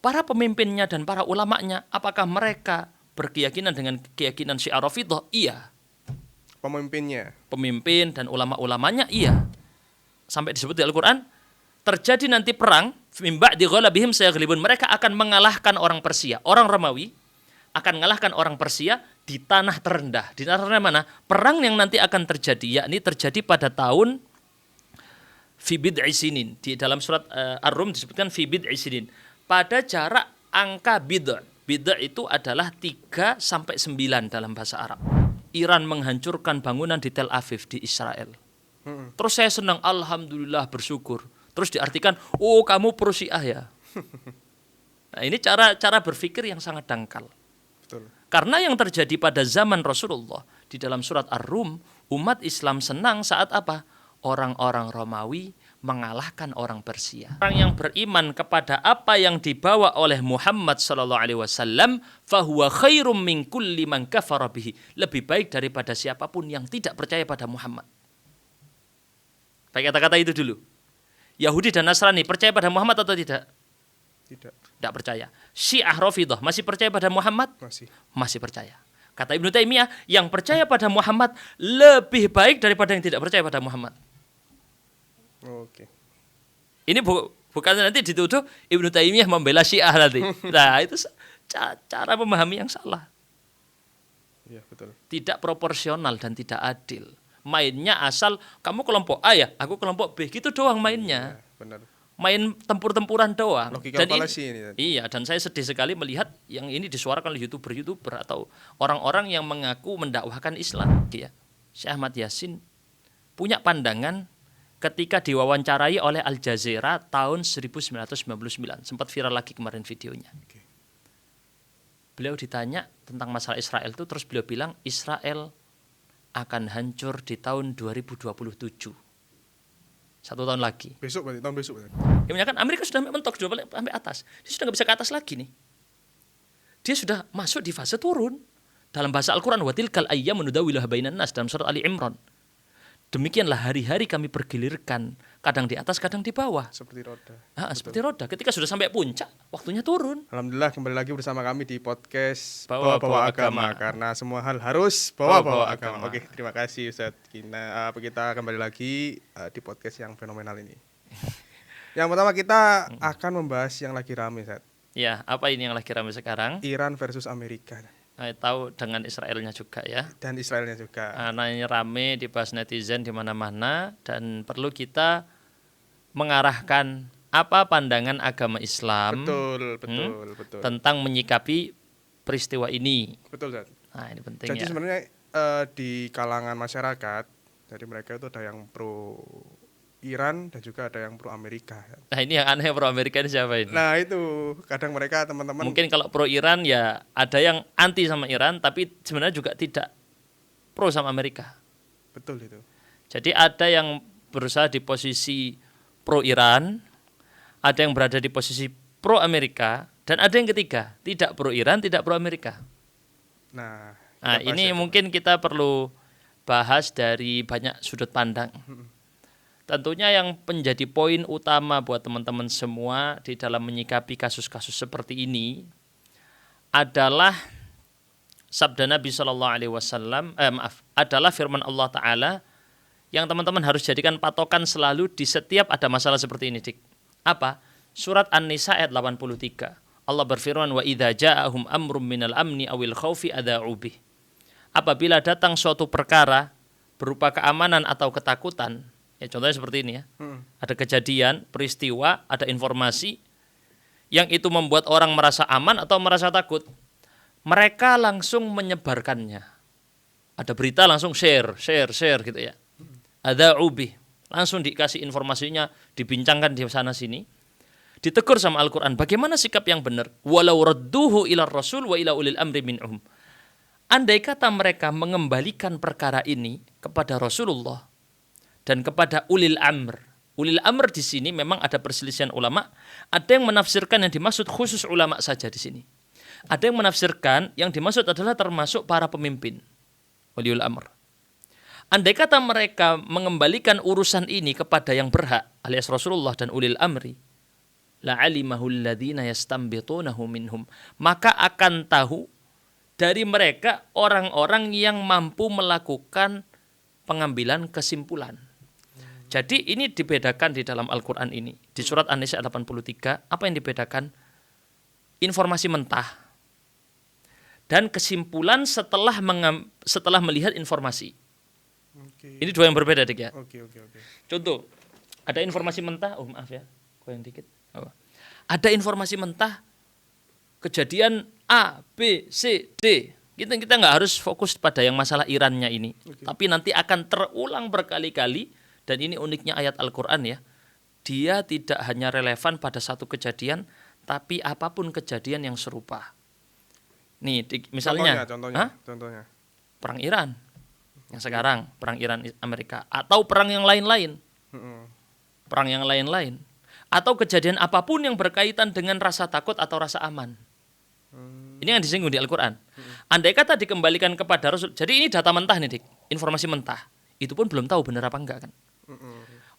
para pemimpinnya dan para ulamanya, apakah mereka berkeyakinan dengan keyakinan Syiah Rafidhah? Iya. Pemimpin dan ulama-ulamanya iya. Sampai disebut di Al-Quran, terjadi nanti perang, mim ba'di ghalabihim sayaghlibun. Mereka akan mengalahkan orang Persia. Orang Romawi akan mengalahkan orang Persia di tanah terendah. Di tanah terendah mana? Perang yang nanti akan terjadi, yakni terjadi pada tahun fi bid'i sinin. Di dalam surat Ar-Rum disebutkan fi bid'i sinin. Pada jarak angka bid'. Bid' itu adalah 3 sampai 9 dalam bahasa Arab. Iran menghancurkan bangunan di Tel Aviv di Israel. Terus saya senang, alhamdulillah, bersyukur. Terus diartikan, oh kamu pro Syiah ya. Nah, ini cara berpikir yang sangat dangkal. Betul. Karena yang terjadi pada zaman Rasulullah di dalam surat Ar-Rum, umat Islam senang saat apa? Orang-orang Romawi mengalahkan orang Persia. Orang yang beriman kepada apa yang dibawa oleh Muhammad SAW, fahuwa khairum min kulli man kafara bihi. Lebih baik daripada siapapun yang tidak percaya pada Muhammad. Baik, kata-kata itu dulu. Yahudi dan Nasrani percaya pada Muhammad atau tidak? Tidak percaya. Syiah Rafidhah masih percaya pada Muhammad? Masih percaya. Kata Ibnu Taimiyah, yang percaya pada Muhammad lebih baik daripada yang tidak percaya pada Muhammad. Oke. Ini bukan nanti dituduh Ibnu Taimiyah membela Syiah nanti. Nah, itu cara memahami yang salah. Iya, betul. Tidak proporsional dan tidak adil. Mainnya asal kamu kelompok A ya, aku kelompok B, gitu doang mainnya. Ya, benar. Main tempur-tempuran doang. Logika fallacy ini. Iya, dan saya sedih sekali melihat yang ini disuarakan oleh YouTuber atau orang-orang yang mengaku mendakwahkan Islam. Ya. Syekh Ahmad Yasin punya pandangan ketika diwawancarai oleh Al Jazeera tahun 1999. Sempat viral lagi kemarin videonya. Oke. Beliau ditanya tentang masalah Israel itu, terus beliau bilang Israel akan hancur di tahun 2027. 1 tahun lagi. Tahun besok berarti. Ya kan Amerika sudah mentok sudah sampai atas. Dia sudah nggak bisa ke atas lagi nih. Dia sudah masuk di fase turun. Dalam bahasa Al-Quran, wa tilkal ayyamu nudawiluha bainan nas, dalam surat Ali Imran. Demikianlah hari-hari kami pergilirkan, kadang di atas, kadang di bawah. Seperti roda. Seperti roda. Ketika sudah sampai puncak, waktunya turun. Alhamdulillah kembali lagi bersama kami di podcast Bawa Agama. Karena semua hal harus bawa agama. Oke, terima kasih Ustaz. Kita kembali lagi di podcast yang fenomenal ini. Yang pertama kita akan membahas yang lagi rame, Ustaz. Ya, apa ini yang lagi rame sekarang? Iran versus Amerika. Tahu dengan Israelnya juga ya. Dan Israelnya juga. Ini rame dibahas netizen di mana-mana dan perlu kita mengarahkan apa pandangan agama Islam Betul. tentang menyikapi peristiwa ini. Betul, Ustaz. Nah, ini penting. Jadi ya. sebenarnya di kalangan masyarakat, jadi mereka itu ada yang pro Iran dan juga ada yang pro Amerika. Nah, ini yang aneh, pro Amerika ini siapa ini? Nah, itu kadang mereka teman-teman mungkin kalau pro Iran ya ada yang anti sama Iran tapi sebenarnya juga tidak pro sama Amerika. Betul itu. Jadi ada yang berusaha di posisi pro Iran, ada yang berada di posisi pro Amerika, dan ada yang ketiga, tidak pro Iran, tidak pro Amerika. Nah ini mungkin kita perlu bahas dari banyak sudut pandang. Tentunya yang menjadi poin utama buat teman-teman semua di dalam menyikapi kasus-kasus seperti ini adalah sabda Nabi SAW, adalah firman Allah Ta'ala yang teman-teman harus jadikan patokan selalu di setiap ada masalah seperti ini. Dik. Apa? Surat An-Nisa ayat 83. Allah berfirman, wa idza ja'ahum amrum minal amni awil khaufi adha'u bih. Apabila datang suatu perkara berupa keamanan atau ketakutan, ya contohnya seperti ini ya. Ada kejadian, peristiwa, ada informasi yang itu membuat orang merasa aman atau merasa takut. Mereka langsung menyebarkannya. Ada berita langsung share gitu ya. Ada ubih, langsung dikasih informasinya, dibincangkan di sana sini. Ditegur sama Al-Quran, bagaimana sikap yang benar? Walau radduhu ila rasul wa ila ulil amri minhum. Andai kata mereka mengembalikan perkara ini kepada Rasulullah dan kepada ulil amr. Ulil amr di sini memang ada perselisihan ulama. Ada yang menafsirkan yang dimaksud khusus ulama saja di sini. Ada yang menafsirkan yang dimaksud adalah termasuk para pemimpin. Ulil amr. Andai kata mereka mengembalikan urusan ini kepada yang berhak, alias Rasulullah dan ulil amri, la'alimahu alladziina yastanbituunahu minhum. Maka akan tahu dari mereka orang-orang yang mampu melakukan pengambilan kesimpulan. Jadi ini dibedakan di dalam Al-Quran ini. Di surat An-Nisa 83, apa yang dibedakan? Informasi mentah dan kesimpulan setelah melihat informasi. Ini dua yang berbeda, Dik ya. Contoh, ada informasi mentah, maaf ya, goyang dikit. Ada informasi mentah, kejadian A, B, C, D. Kita nggak harus fokus pada yang masalah Irannya ini. Tapi nanti akan terulang berkali-kali. Dan ini uniknya ayat Al-Quran ya. Dia tidak hanya relevan pada satu kejadian, tapi apapun kejadian yang serupa. Nih, misalnya contohnya. Perang Iran yang sekarang, perang Iran Amerika, atau perang yang lain-lain. Perang yang lain-lain. Atau kejadian apapun yang berkaitan dengan rasa takut atau rasa aman. Ini yang disinggung di Al-Quran. Andai kata dikembalikan kepada Rasul, jadi ini data mentah nih, Dik. Informasi mentah. Itu pun belum tahu benar apa enggak kan.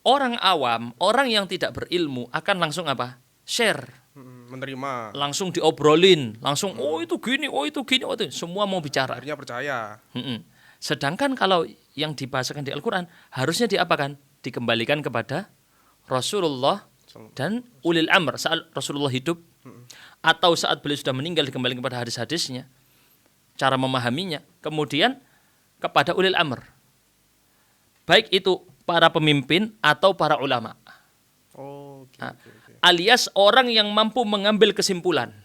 Orang awam, orang yang tidak berilmu akan langsung apa? Share. Menerima. Langsung diobrolin, langsung oh itu gini, oh itu gini, oh itu semua mau bicara. Akhirnya percaya. Sedangkan kalau yang dibahasakan di Al-Quran harusnya diapakan? Dikembalikan kepada Rasulullah dan ulil amr saat Rasulullah hidup atau saat beliau sudah meninggal dikembalikan kepada hadis-hadisnya, cara memahaminya, kemudian kepada ulil amr. Baik itu para pemimpin atau para ulama. Alias orang yang mampu mengambil kesimpulan.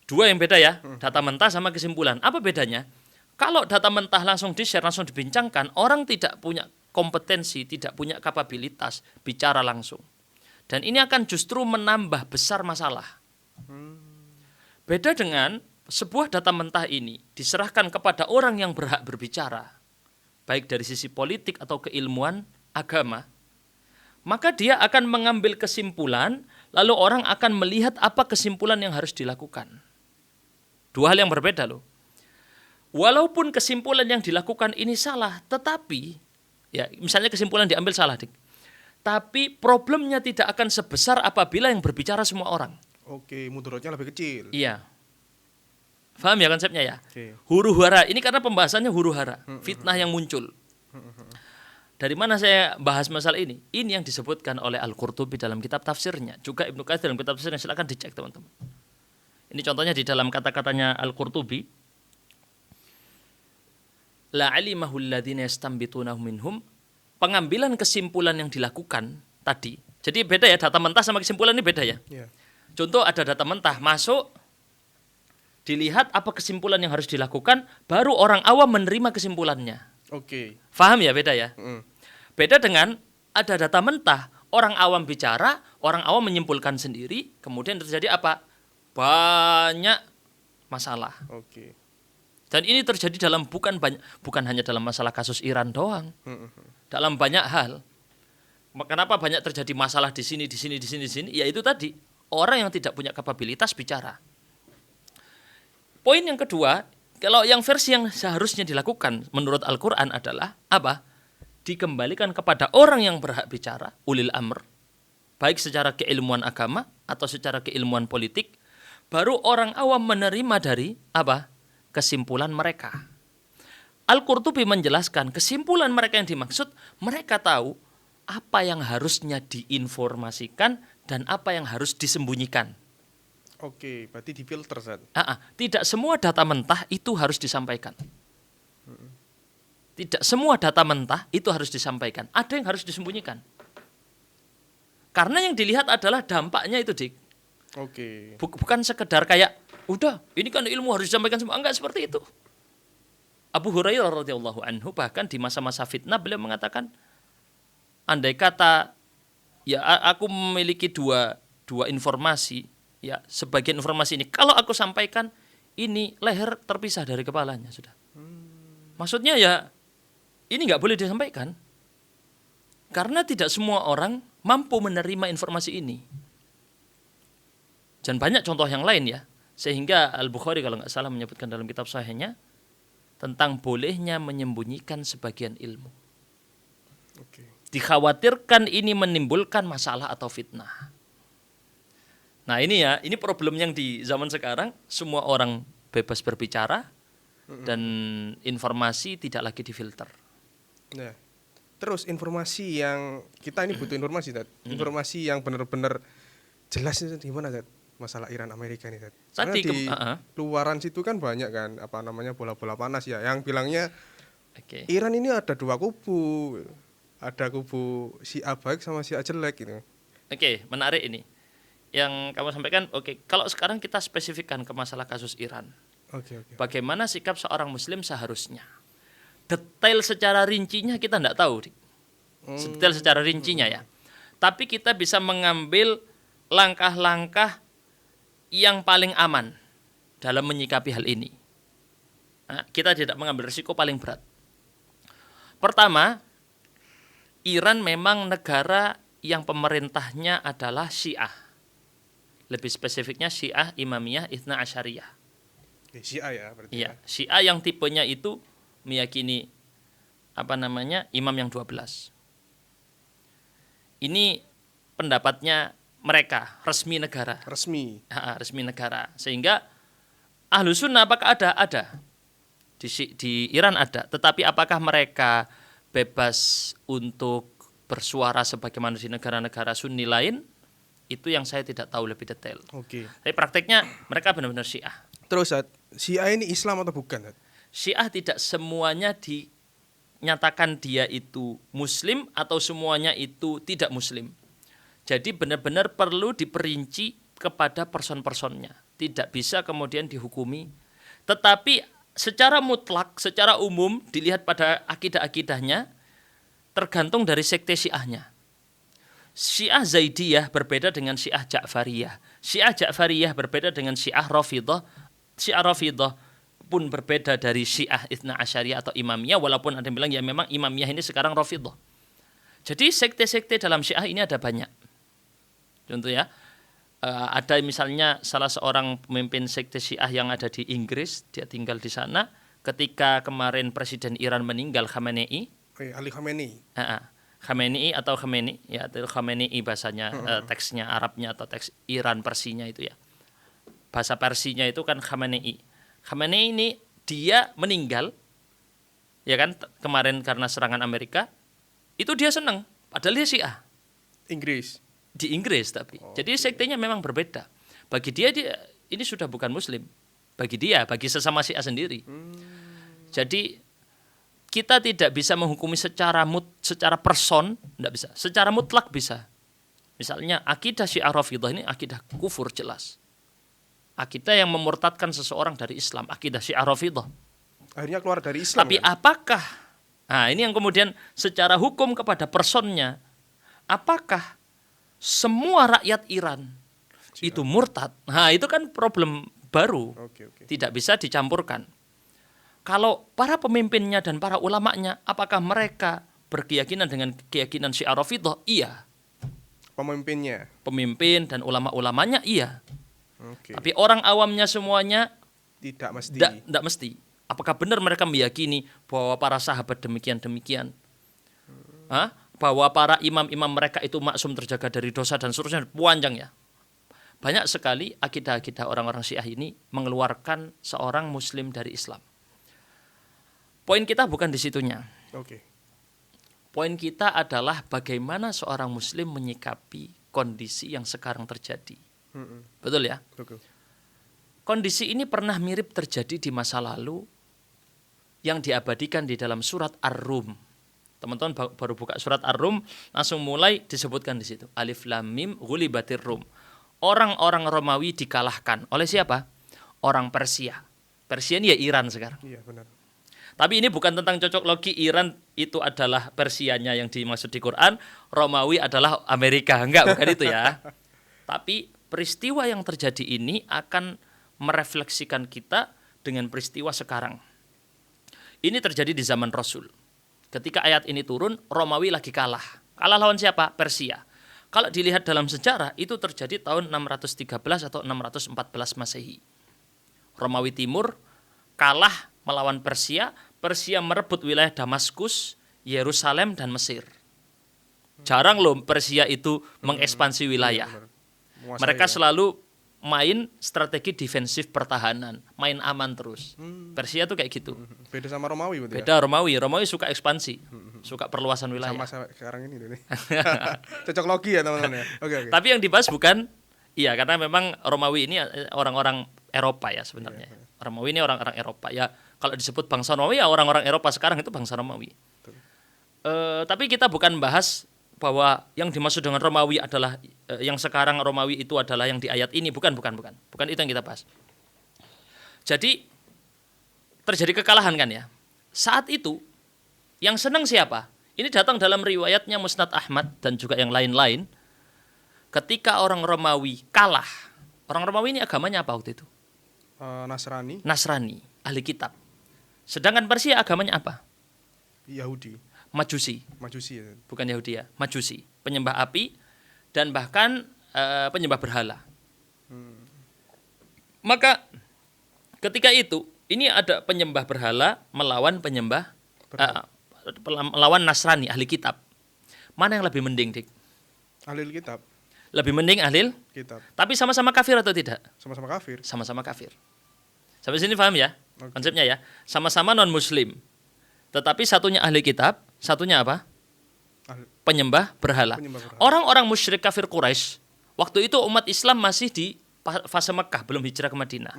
Dua yang beda ya, data mentah sama kesimpulan. Apa bedanya? Kalau data mentah langsung di-share, langsung dibincangkan, orang tidak punya kompetensi, tidak punya kapabilitas bicara langsung. Dan ini akan justru menambah besar masalah. Beda dengan sebuah data mentah ini diserahkan kepada orang yang berhak berbicara, baik dari sisi politik atau keilmuan agama, maka dia akan mengambil kesimpulan, lalu orang akan melihat apa kesimpulan yang harus dilakukan. Dua hal yang berbeda loh. Walaupun kesimpulan yang dilakukan ini salah, tetapi, ya misalnya kesimpulan diambil salah, Dik. Tapi problemnya tidak akan sebesar apabila yang berbicara semua orang. Mudaratnya lebih kecil. Iya. Paham ya konsepnya ya? Huru hara, ini karena pembahasannya huru hara, fitnah yang muncul. Dari mana saya bahas masalah ini? Ini yang disebutkan oleh Al-Qurtubi dalam kitab tafsirnya. Juga Ibnu Katsir dalam kitab tafsirnya, silakan dicek teman-teman. Ini contohnya di dalam kata-katanya Al-Qurtubi. La'alimahu alladziina yastanbituunahu minhum. Pengambilan kesimpulan yang dilakukan tadi. Jadi beda ya, data mentah sama kesimpulan ini beda ya. Contoh ada data mentah masuk, dilihat apa kesimpulan yang harus dilakukan, baru orang awam menerima kesimpulannya. Faham ya, beda ya? Beda dengan ada data mentah, orang awam bicara, orang awam menyimpulkan sendiri, kemudian terjadi apa? Banyak masalah. Dan ini terjadi dalam bukan hanya dalam masalah kasus Iran doang. Dalam banyak hal. Kenapa banyak terjadi masalah di sini? Ya itu tadi, orang yang tidak punya kapabilitas bicara. Poin yang kedua, kalau yang versi yang seharusnya dilakukan menurut Al-Quran adalah apa? Dikembalikan kepada orang yang berhak bicara, ulil amr, baik secara keilmuan agama atau secara keilmuan politik, baru orang awam menerima dari apa? Kesimpulan mereka. Al-Qurtubi menjelaskan kesimpulan mereka yang dimaksud, mereka tahu apa yang harusnya diinformasikan dan apa yang harus disembunyikan. Berarti difilter, Zat. Tidak semua data mentah itu harus disampaikan. Tidak semua data mentah itu harus disampaikan. Ada yang harus disembunyikan. Karena yang dilihat adalah dampaknya itu, Dik. Bukan sekedar kayak, udah, ini kan ilmu harus disampaikan semua. Enggak seperti itu. Abu Hurairah radhiyallahu anhu bahkan di masa-masa fitnah beliau mengatakan, andai kata ya aku memiliki dua informasi, ya sebagian informasi ini kalau aku sampaikan ini leher terpisah dari kepalanya sudah. Maksudnya ya ini nggak boleh disampaikan karena tidak semua orang mampu menerima informasi ini. Dan banyak contoh yang lain ya, sehingga Al-Bukhari kalau nggak salah menyebutkan dalam kitab sahihnya tentang bolehnya menyembunyikan sebagian ilmu. Dikhawatirkan ini menimbulkan masalah atau fitnah. Nah ini ya, ini problem yang di zaman sekarang, semua orang bebas berbicara dan informasi tidak lagi difilter. Nah, terus informasi yang kita ini butuh informasi, Dad. Informasi yang benar-benar jelas itu gimana, Dad? Masalah Iran Amerika ini, Dad. Soalnya di luaran situ kan banyak kan apa namanya bola-bola panas ya, yang bilangnya Iran ini ada dua kubu. Ada kubu Syiah baik sama Syiah jelek gitu. Oke, menarik ini. Yang kamu sampaikan, kalau sekarang kita spesifikkan ke masalah kasus Iran. Oke. Bagaimana sikap seorang muslim seharusnya? Detail secara rincinya kita tidak tahu. Detail secara rincinya ya. Tapi kita bisa mengambil langkah-langkah yang paling aman dalam menyikapi hal ini. Nah, kita tidak mengambil risiko paling berat. Pertama, Iran memang negara yang pemerintahnya adalah Syiah. Lebih spesifiknya Syiah Imamiyah Itsna Asyariyah. Syiah ya berarti. Iya, Syiah yang tipenya itu meyakini imam yang 12. Ini pendapatnya mereka, resmi negara. Resmi negara. Sehingga Ahlus Sunnah apakah ada? Ada. Di Iran ada, tetapi apakah mereka bebas untuk bersuara sebagaimana di negara-negara Sunni lain? Itu yang saya tidak tahu lebih detail. Oke. Tapi prakteknya mereka benar-benar Syiah. Terus Syiah ini Islam atau bukan? Syiah tidak semuanya dinyatakan dia itu Muslim atau semuanya itu tidak Muslim. Jadi benar-benar perlu diperinci kepada person-personnya. Tidak bisa kemudian dihukumi. Tetapi secara mutlak, secara umum dilihat pada akidah-akidahnya tergantung dari sekte Syiahnya. Syiah Zaidiyah berbeda dengan Syiah Ja'fariyah. Syiah Ja'fariyah berbeda dengan Syiah Rafidhah. Syiah Rafidhah pun berbeda dari Syiah Itsna Asyariyah atau Imamiyah, walaupun ada yang bilang ya memang Imamiyah ini sekarang Rafidhah. Jadi sekte-sekte dalam Syiah ini ada banyak. Contoh ya, ada misalnya salah seorang pemimpin sekte Syiah yang ada di Inggris, dia tinggal di sana. Ketika kemarin Presiden Iran meninggal, Khamenei. Ali Khamenei. Khamenei atau Khamenei, ya itu Khamenei bahasanya, teksnya Arabnya atau teks Iran Persinya itu ya. Bahasa Persinya itu kan Khamenei. Khamenei ini dia meninggal, ya kan kemarin karena serangan Amerika. Itu dia senang, padahal dia Syiah. Inggris. Di Inggris tapi. Jadi sektenya memang berbeda. Bagi dia ini sudah bukan Muslim. Bagi dia, bagi sesama Syiah sendiri. Jadi kita tidak bisa menghukumi secara person, tidak bisa. Secara mutlak bisa. Misalnya akidah Syiah Rafidhah ini akidah kufur jelas. Akidah yang memurtadkan seseorang dari Islam, akidah Syiah Rafidhah. Akhirnya keluar dari Islam. Tapi kan? Apakah, ini yang kemudian secara hukum kepada personnya, apakah semua rakyat Iran itu murtad? Nah itu kan problem baru. Tidak bisa dicampurkan. Kalau para pemimpinnya dan para ulamanya, apakah mereka berkeyakinan dengan keyakinan Syiah Rafidhah? Iya. Pemimpinnya? Pemimpin dan ulama-ulamanya iya. Tapi orang awamnya semuanya tidak mesti. Tidak mesti. Apakah benar mereka meyakini bahwa para sahabat demikian-demikian? Bahwa para imam-imam mereka itu maksum terjaga dari dosa dan seterusnya, panjang ya. Banyak sekali akidah-akidah orang-orang Syiah ini mengeluarkan seorang muslim dari Islam. Poin kita bukan di situnya. Poin kita adalah bagaimana seorang muslim menyikapi kondisi yang sekarang terjadi. Betul ya? Betul. Kondisi ini pernah mirip terjadi di masa lalu yang diabadikan di dalam surat Ar-Rum. Teman-teman baru buka surat Ar-Rum, langsung mulai disebutkan di situ. Alif Lam Mim Ghulibatir Rum. Orang-orang Romawi dikalahkan oleh siapa? Orang Persia. Persia ini ya Iran sekarang. Iya, benar. Tapi ini bukan tentang cocok logi Iran itu adalah Persianya yang dimaksud di Quran, Romawi adalah Amerika. Enggak, bukan itu ya. Tapi peristiwa yang terjadi ini akan merefleksikan kita dengan peristiwa sekarang. Ini terjadi di zaman Rasul. Ketika ayat ini turun, Romawi lagi kalah. Kalah lawan siapa? Persia. Kalau dilihat dalam sejarah, itu terjadi tahun 613 atau 614 Masehi. Romawi Timur kalah melawan Persia. Persia merebut wilayah Damaskus, Yerusalem, dan Mesir. Jarang loh Persia itu mengekspansi wilayah. Benar. Menguasai Mereka ya. selalu main strategi defensif pertahanan, main aman terus. Persia tuh kayak gitu. Beda sama Romawi berarti ya? Beda Romawi. Romawi suka ekspansi, suka perluasan wilayah. Sama sekarang ini nih. Cocok logi ya teman-teman ya. Oke. Tapi yang dibahas bukan, iya karena memang Romawi ini orang-orang Eropa ya sebenarnya. Romawi ini orang-orang Eropa ya. Kalau disebut bangsa Romawi ya orang-orang Eropa sekarang itu bangsa Romawi. Tapi kita bukan bahas bahwa yang dimaksud dengan Romawi adalah yang sekarang Romawi itu adalah yang di ayat ini, bukan itu yang kita bahas. Jadi terjadi kekalahan kan ya. Saat itu yang senang siapa? Ini datang dalam riwayatnya Musnad Ahmad dan juga yang lain-lain. Ketika orang Romawi kalah, orang Romawi ini agamanya apa waktu itu? Nasrani, ahli kitab. Sedangkan Persia agamanya apa? Yahudi. Majusi ya. Bukan Yahudi ya, Majusi, penyembah api dan bahkan penyembah berhala. Maka ketika itu ini ada penyembah berhala melawan melawan Nasrani ahli kitab. Mana yang lebih mending, Dik? Ahli kitab. Lebih mending ahli Kitab. Tapi sama-sama kafir atau tidak? Sama-sama kafir. Sama-sama kafir. Sampai sini paham ya? Konsepnya ya. Sama-sama non muslim. Tetapi satunya ahli kitab, satunya apa? Penyembah berhala. Orang-orang musyrik kafir Quraisy, waktu itu umat Islam masih di fase Mekah, belum hijrah ke Madinah.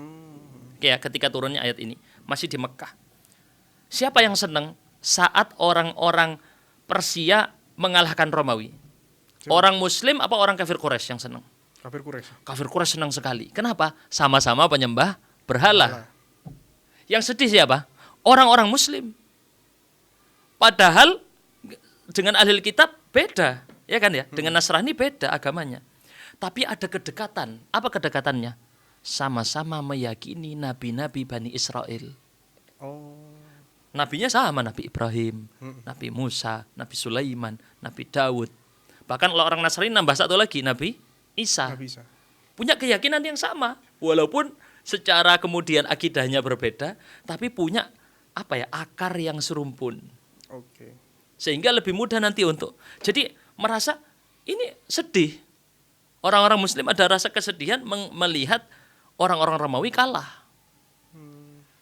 Ya, ketika turunnya ayat ini, masih di Mekah. Siapa yang senang saat orang-orang Persia mengalahkan Romawi? Orang muslim apa orang kafir Quraisy yang senang? Kafir Quraisy. Kafir Quraisy senang sekali. Kenapa? Sama-sama penyembah berhala. Yang sedih siapa? Orang-orang muslim. Padahal dengan ahli kitab beda, ya kan ya? Dengan Nasrani beda agamanya. Tapi ada kedekatan. Apa kedekatannya? Sama-sama meyakini nabi-nabi Bani Israel. Nabinya sama, Nabi Ibrahim, Nabi Musa, Nabi Sulaiman, Nabi Daud. Bahkan kalau orang Nasrani nambah satu lagi, Nabi Isa. Punya keyakinan yang sama. Walaupun secara kemudian akidahnya berbeda, tapi punya akar yang serumpun. Sehingga lebih mudah nanti untuk. Jadi merasa ini sedih. Orang-orang muslim ada rasa kesedihan melihat orang-orang Romawi kalah.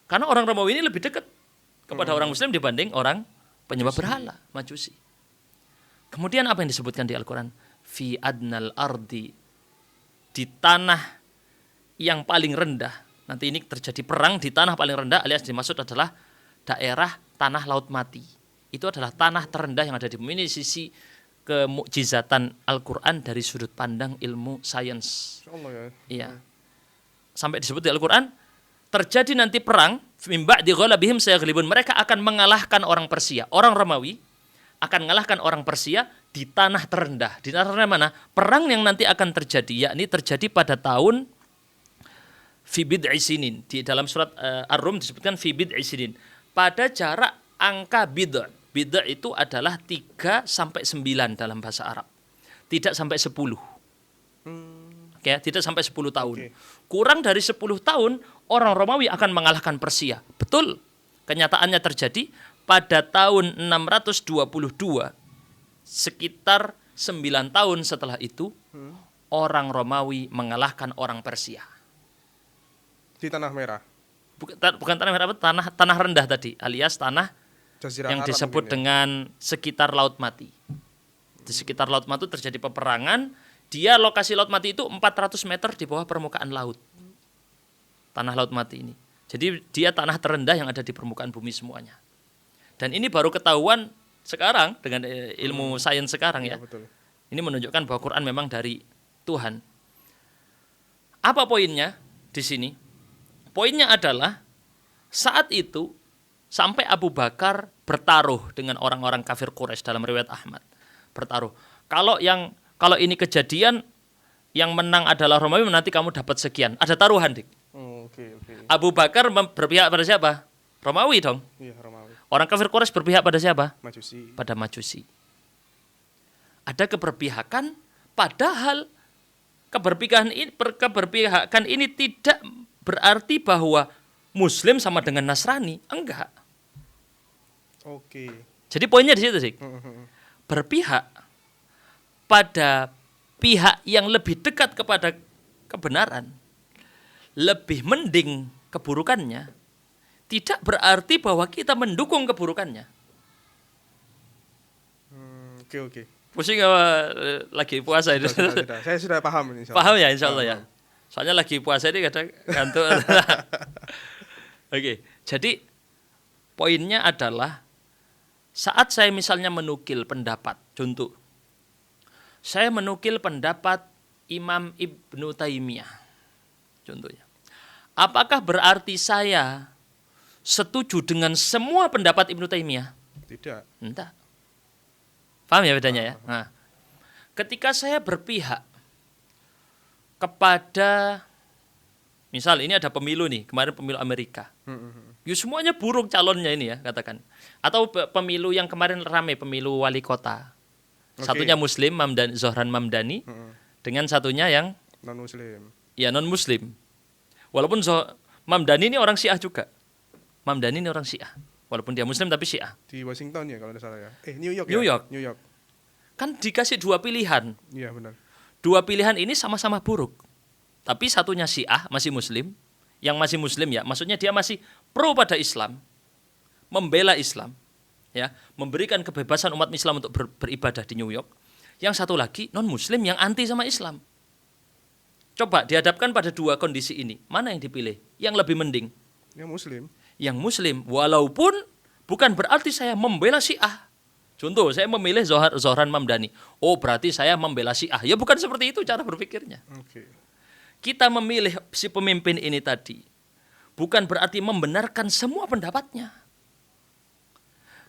Karena orang Romawi ini lebih dekat kepada orang muslim dibanding orang penyembah berhala, Majusi. Kemudian apa yang disebutkan di Al-Quran? Fi adnal ardi, di tanah yang paling rendah. Nanti ini terjadi perang di tanah paling rendah, alias dimaksud adalah daerah tanah laut mati. Itu adalah tanah terendah yang ada di bumi. Ini sisi kemukjizatan Al-Quran dari sudut pandang ilmu sains. Iya. Sampai disebut di Al-Quran, terjadi nanti perang, mim ba'di ghalabihim sayaghlibun. Mereka akan mengalahkan orang Persia. Orang Romawi akan mengalahkan orang Persia di tanah terendah. Di tanah terendah mana? Perang yang nanti akan terjadi, yakni terjadi pada tahun fi bid'i sinin. Di dalam surat Ar-Rum disebutkan fi bid'i sinin. Pada jarak angka bid'. Bid' itu adalah 3 sampai 9 dalam bahasa Arab. Tidak sampai 10. Tidak sampai 10 tahun. Kurang dari 10 tahun orang Romawi akan mengalahkan Persia. Betul. Kenyataannya terjadi pada tahun 622. Sekitar 9 tahun setelah itu orang Romawi mengalahkan orang Persia. Di tanah merah. Bukan tanah merah, tanah rendah tadi, alias tanah Jazirah yang Arab disebut dengan sekitar Laut Mati. Di sekitar Laut Mati terjadi peperangan. Dia lokasi Laut Mati itu 400 meter di bawah permukaan laut. Tanah Laut Mati ini. Jadi dia tanah terendah yang ada di permukaan bumi semuanya. Dan ini baru ketahuan sekarang dengan ilmu sains sekarang ya. Betul. Ini menunjukkan bahwa Quran memang dari Tuhan. Apa poinnya di sini? Poinnya adalah saat itu sampai Abu Bakar bertaruh dengan orang-orang kafir Quraisy dalam riwayat Ahmad. Bertaruh. Kalau ini kejadian yang menang adalah Romawi, nanti kamu dapat sekian. Ada taruhan, Dik. Abu Bakar berpihak pada siapa? Romawi dong. Iya, Romawi. Orang kafir Quraisy berpihak pada siapa? Majusi. Pada Majusi. Ada keberpihakan, padahal keberpihakan ini tidak berarti bahwa Muslim sama dengan Nasrani. Enggak. Oke. Jadi poinnya di situ sih. Berpihak pada pihak yang lebih dekat kepada kebenaran, lebih mending keburukannya, tidak berarti bahwa kita mendukung keburukannya. Oke. Pusing apa lagi puasa itu? Sudah. Saya sudah paham ini. Paham ya, insya Allah ya. Soalnya lagi puasa ini kadang ngantuk. Oke, jadi poinnya adalah saat saya misalnya menukil pendapat, contoh, saya menukil pendapat Imam Ibnu Taimiyah, contohnya. Apakah berarti saya setuju dengan semua pendapat Ibnu Taimiyah? Tidak. Entah. Paham ya bedanya ya? Nah, ketika saya berpihak kepada, misal ini ada pemilu nih, kemarin pemilu Amerika. Ya semuanya buruk calonnya ini ya, katakan. Atau pemilu yang kemarin ramai, pemilu wali kota. Satunya Muslim, Zohran Mamdani, dengan satunya yang non-Muslim. Ya non-Muslim. Walaupun Mamdani ini orang Syiah juga. Mamdani ini orang Syiah. Walaupun dia Muslim tapi Syiah. Di Washington ya kalau tidak salah ya. New York New ya? York. New York. Kan dikasih dua pilihan. Iya benar. Dua pilihan ini sama-sama buruk. Tapi satunya Syiah, masih Muslim. Yang masih Muslim ya, maksudnya dia masih pro pada Islam. Membela Islam. Ya, memberikan kebebasan umat Islam untuk beribadah di New York. Yang satu lagi non-Muslim yang anti sama Islam. Coba dihadapkan pada dua kondisi ini. Mana yang dipilih? Yang lebih mending? Yang Muslim. Yang Muslim, walaupun bukan berarti saya membela Syiah. Contoh, saya memilih Zohran Mamdani. Oh, berarti saya membela Syiah. Ya bukan seperti itu cara berpikirnya. Kita memilih si pemimpin ini tadi, bukan berarti membenarkan semua pendapatnya.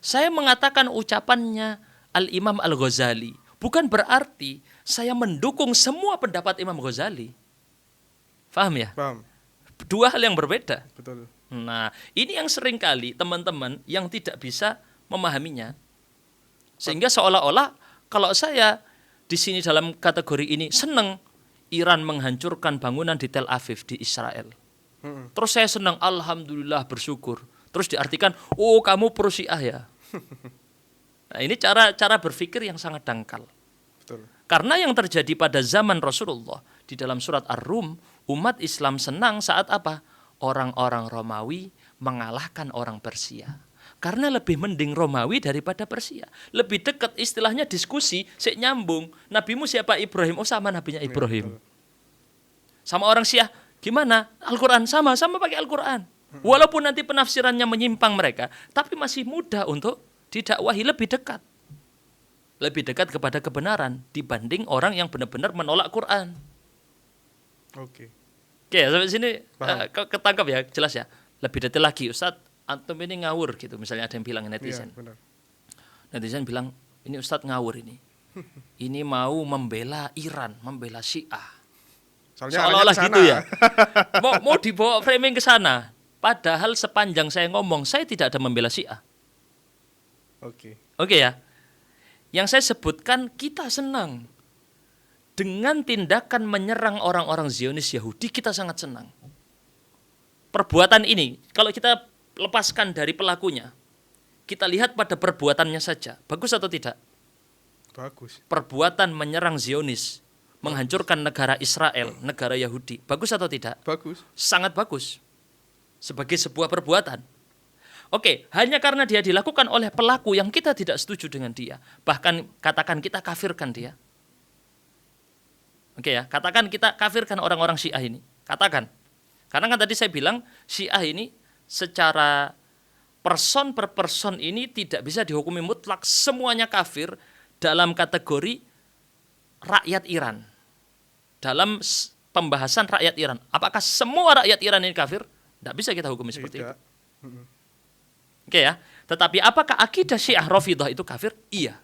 Saya mengatakan ucapannya Al-Imam Al-Ghazali, bukan berarti saya mendukung semua pendapat Imam Ghazali. Paham ya? Paham. Dua hal yang berbeda. Betul. Nah, ini yang seringkali teman-teman yang tidak bisa memahaminya. Sehingga seolah-olah kalau saya di sini dalam kategori ini senang Iran menghancurkan bangunan di Tel Aviv di Israel. Terus saya senang, alhamdulillah, bersyukur. Terus diartikan, oh kamu pro Syiah ya. Nah, ini cara berpikir yang sangat dangkal. Betul. Karena yang terjadi pada zaman Rasulullah di dalam surat Ar-Rum, umat Islam senang saat apa? Orang-orang Romawi mengalahkan orang Persia. Karena lebih mending Romawi daripada Persia. Lebih dekat, istilahnya diskusi, sik nyambung. Nabimu siapa? Ibrahim. Oh sama nabinya Ibrahim. Sama orang Syiah, gimana? Al-Quran sama pakai Al-Quran. Walaupun nanti penafsirannya menyimpang mereka, tapi masih mudah untuk didakwahi, lebih dekat. Lebih dekat kepada kebenaran dibanding orang yang benar-benar menolak Quran. Oke, sampai sini ketangkap ya, jelas ya. Lebih detail lagi, Ustadz, antum ini ngawur gitu. Misalnya ada yang bilang netizen. Iya, benar. Netizen bilang, ini Ustadz ngawur ini. Ini mau membela Iran, membela Syiah. Seolah-olah gitu ya. mau dibawa framing ke sana. Padahal sepanjang saya ngomong, saya tidak ada membela Syiah. Oke ya. Yang saya sebutkan, kita senang dengan tindakan menyerang orang-orang Zionis Yahudi, kita sangat senang. Perbuatan ini, kalau kita lepaskan dari pelakunya, kita lihat pada perbuatannya saja. Bagus atau tidak? Bagus. Perbuatan menyerang Zionis, menghancurkan negara Israel, negara Yahudi. Bagus atau tidak? Bagus. Sangat bagus. Sebagai sebuah perbuatan. Oke, hanya karena dia dilakukan oleh pelaku yang kita tidak setuju dengan dia. Bahkan katakan kita kafirkan dia. Oke ya, katakan kita kafirkan orang-orang Syiah ini. Katakan. Karena kan tadi saya bilang Syiah ini secara person per person ini tidak bisa dihukumi mutlak semuanya kafir dalam kategori rakyat Iran. Dalam pembahasan rakyat Iran. Apakah semua rakyat Iran ini kafir? Tidak bisa kita hukumi seperti itu. Oke ya. Tetapi apakah akidah Syiah Rafidhah itu kafir? Iya.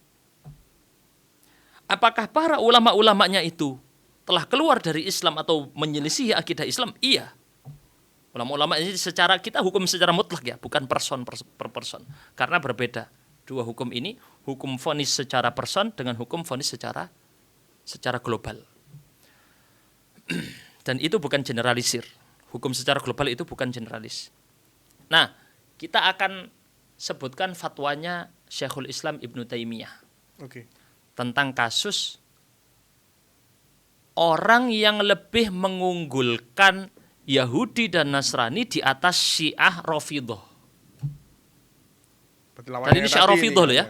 Apakah para ulama-ulamanya itu telah keluar dari Islam atau menyelisihi akidah Islam? Iya. Ulama-ulama ini secara kita hukum secara mutlak ya, bukan person per person. Karena berbeda. Dua hukum ini, hukum vonis secara person dengan hukum vonis secara global. Dan itu bukan generalisir. Hukum secara global itu bukan generalis. Nah, kita akan sebutkan fatwanya Syekhul Islam Ibnu Taimiyah. Tentang kasus orang yang lebih mengunggulkan Yahudi dan Nasrani di atas Syiah Rafidhah. Dan ini Syiah Rafidhah loh ya.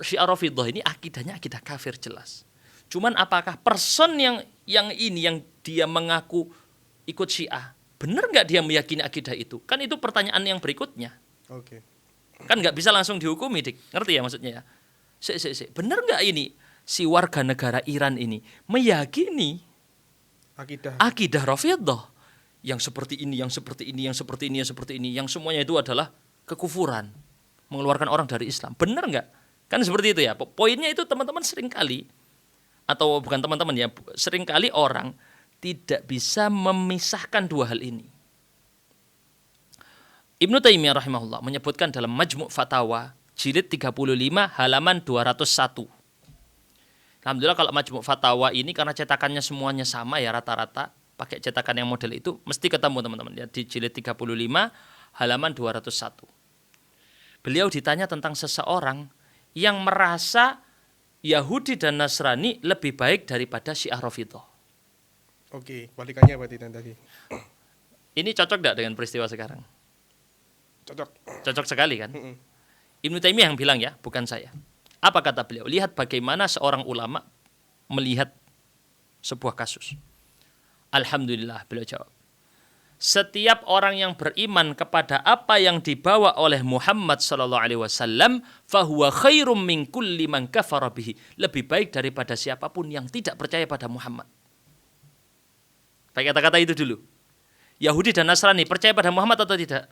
Syiah Rafidhah ini akidahnya akidah kafir jelas. Cuman apakah person yang dia mengaku ikut Syiah, benar nggak dia meyakini akidah itu? Kan itu pertanyaan yang berikutnya. Oke. Kan nggak bisa langsung dihukumi, Dik. Ngerti ya maksudnya ya? Benar nggak ini si warga negara Iran ini meyakini akidah Rafidhah yang seperti ini, yang seperti ini, yang seperti ini, yang seperti ini, yang semuanya itu adalah kekufuran, mengeluarkan orang dari Islam. Benar nggak? Kan seperti itu ya. Poinnya itu teman-teman seringkali, atau bukan teman-teman ya, seringkali orang tidak bisa memisahkan dua hal ini. Ibnu Taimiyah rahimahullah menyebutkan dalam Majmu' Fatawa jilid 35 halaman 201. Alhamdulillah kalau Majmu' Fatawa ini karena cetakannya semuanya sama ya rata-rata, pakai cetakan yang model itu mesti ketemu teman-teman ya, di jilid 35 halaman 201. Beliau ditanya tentang seseorang yang merasa Yahudi dan Nasrani lebih baik daripada Syiah Rafidhah. Oke, balikannya berarti tadi. Ini cocok enggak dengan peristiwa sekarang? Cocok. Cocok sekali kan? Ibnu Taimiyah yang bilang ya, bukan saya. Apa kata beliau? Lihat bagaimana seorang ulama melihat sebuah kasus. Alhamdulillah, beliau jawab. Setiap orang yang beriman kepada apa yang dibawa oleh Muhammad sallallahu alaihi wasallam, fahuwa khairum min kulli man kafara bihi. Lebih baik daripada siapapun yang tidak percaya pada Muhammad. Pakai kata-kata itu dulu. Yahudi dan Nasrani percaya pada Muhammad atau tidak?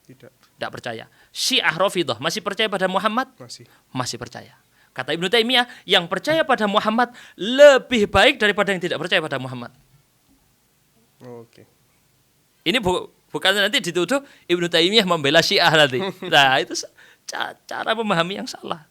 Tidak percaya. Syiah Rafidhah masih percaya pada Muhammad? Masih percaya. Kata Ibnu Taimiyah, yang percaya pada Muhammad lebih baik daripada yang tidak percaya pada Muhammad. Oke. Ini bukan nanti dituduh Ibnu Taimiyah membela Syiah nanti. Nah, itu cara memahami yang salah.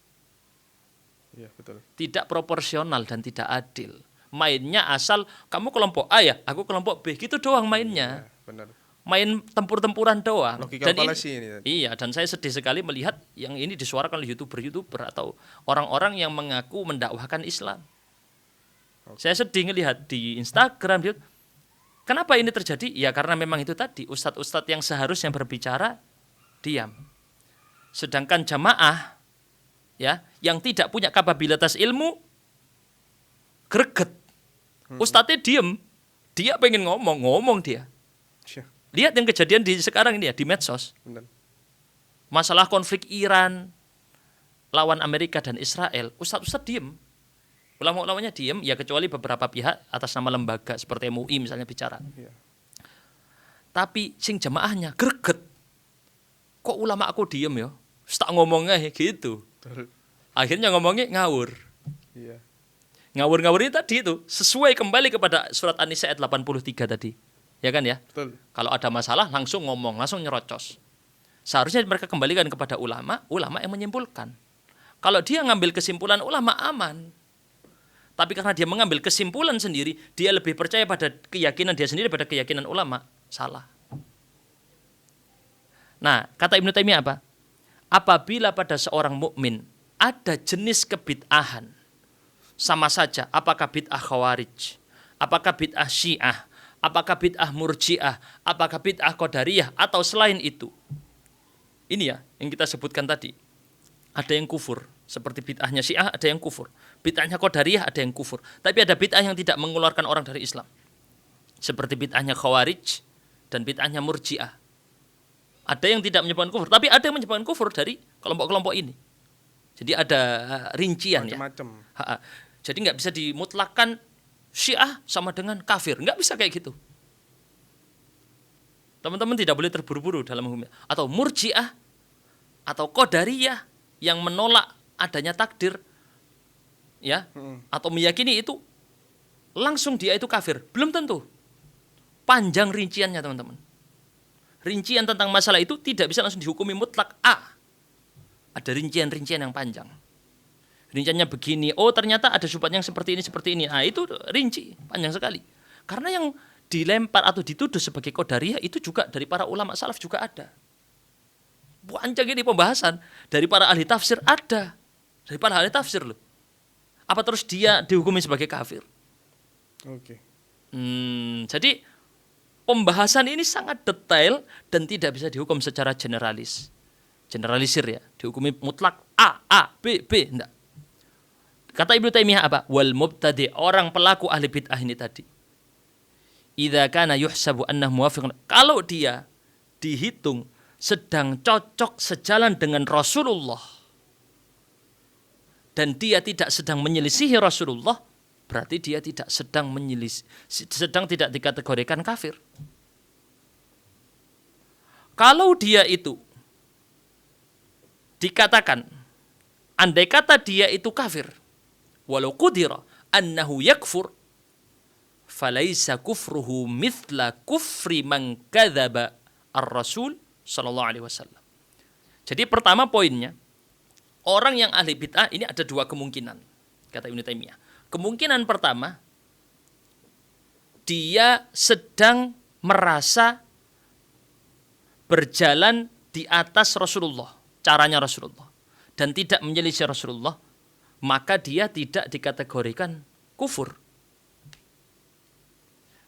Iya, betul. Tidak proporsional dan tidak adil. Mainnya asal kamu kelompok A ya, aku kelompok B, gitu doang mainnya. Ya, benar. Main tempur-tempuran doang. Logika palasi ini. Iya, dan saya sedih sekali melihat yang ini disuarakan oleh YouTuber atau orang-orang yang mengaku mendakwahkan Islam. Saya sedih ngelihat di Instagram. Kenapa ini terjadi? Ya karena memang itu tadi, ustadz-ustadz yang seharusnya berbicara diam. Sedangkan jamaah ya yang tidak punya kapabilitas ilmu greget. Ustadznya diem, dia pengen ngomong dia. Lihat yang kejadian di sekarang ini ya, di medsos. Benar. Masalah konflik Iran lawan Amerika dan Israel, ustadz diem. Ulama-ulamanya diem, ya kecuali beberapa pihak atas nama lembaga seperti MUI misalnya bicara. Ya. Tapi sing jamaahnya greget. Kok ulama aku diem ya? Tak ngomongnya gitu. Betul. Akhirnya ngomongnya ngawur. Iya. Ngawur-ngawur ini tadi itu sesuai kembali kepada surat An-Nisa ayat 83 tadi. Ya kan ya? Betul. Kalau ada masalah langsung ngomong, langsung nyerocos. Seharusnya mereka kembalikan kepada ulama yang menyimpulkan. Kalau dia ngambil kesimpulan ulama aman. Tapi karena dia mengambil kesimpulan sendiri, dia lebih percaya pada keyakinan dia sendiri pada keyakinan ulama, salah. Nah, kata Ibnu Taimiyah apa? Apabila pada seorang mukmin ada jenis kebid'ahan, sama saja apakah bid'ah Khawarij, apakah bid'ah Syiah, apakah bid'ah Murji'ah, apakah bid'ah Qadariyah atau selain itu. Ini ya yang kita sebutkan tadi. Ada yang kufur, seperti bid'ahnya Syiah ada yang kufur. Bid'ahnya Qadariyah ada yang kufur. Tapi ada bid'ah yang tidak mengeluarkan orang dari Islam. Seperti bid'ahnya Khawarij dan bid'ahnya Murji'ah. Ada yang tidak menyebabkan kufur, tapi ada yang menyebabkan kufur dari kelompok-kelompok ini. Jadi ada rincian macam-macam. Ya. Jadi nggak bisa dimutlakan Syiah sama dengan kafir, nggak bisa kayak gitu. Teman-teman tidak boleh terburu-buru dalam hukumnya. Atau Murji'ah atau Qadariyah yang menolak adanya takdir, ya, atau meyakini itu langsung dia itu kafir, belum tentu. Panjang rinciannya teman-teman. Rincian tentang masalah itu tidak bisa langsung dihukumi mutlak A. Ada rincian-rincian yang panjang. Rinciannya begini, oh ternyata ada syubhat yang seperti ini. Nah itu rinci, panjang sekali. Karena yang dilempar atau dituduh sebagai Qadariyah itu juga dari para ulama salaf juga ada. Panjang ini pembahasan. Dari para ahli tafsir ada. Dari para ahli tafsir loh. Apa terus dia dihukumi sebagai kafir? Oke. Jadi pembahasan ini sangat detail dan tidak bisa dihukum secara generalisir ya, dihukumi mutlak A, B, enggak. Kata Ibnu Taimiyah apa? Wal mubtadi, orang pelaku ahli bid'ah ini tadi. Idza kana yuhsabu annahu muwafiqun, kalau dia dihitung sedang cocok sejalan dengan Rasulullah dan dia tidak sedang menyelisihi Rasulullah, berarti dia tidak sedang tidak dikategorikan kafir. Kalau dia itu dikatakan, andai kata dia itu kafir, walau qudira annahu yakfur, falaisa kufruhu mithla kufri man kadzaba ar-rasul sallallahu alaihi wasallam. Jadi pertama poinnya, orang yang ahli bid'ah ini ada dua kemungkinan, kata Ibnu Taimiyah. Kemungkinan pertama, dia sedang merasa berjalan di atas Rasulullah, caranya Rasulullah, dan tidak menyelisih Rasulullah, maka dia tidak dikategorikan kufur.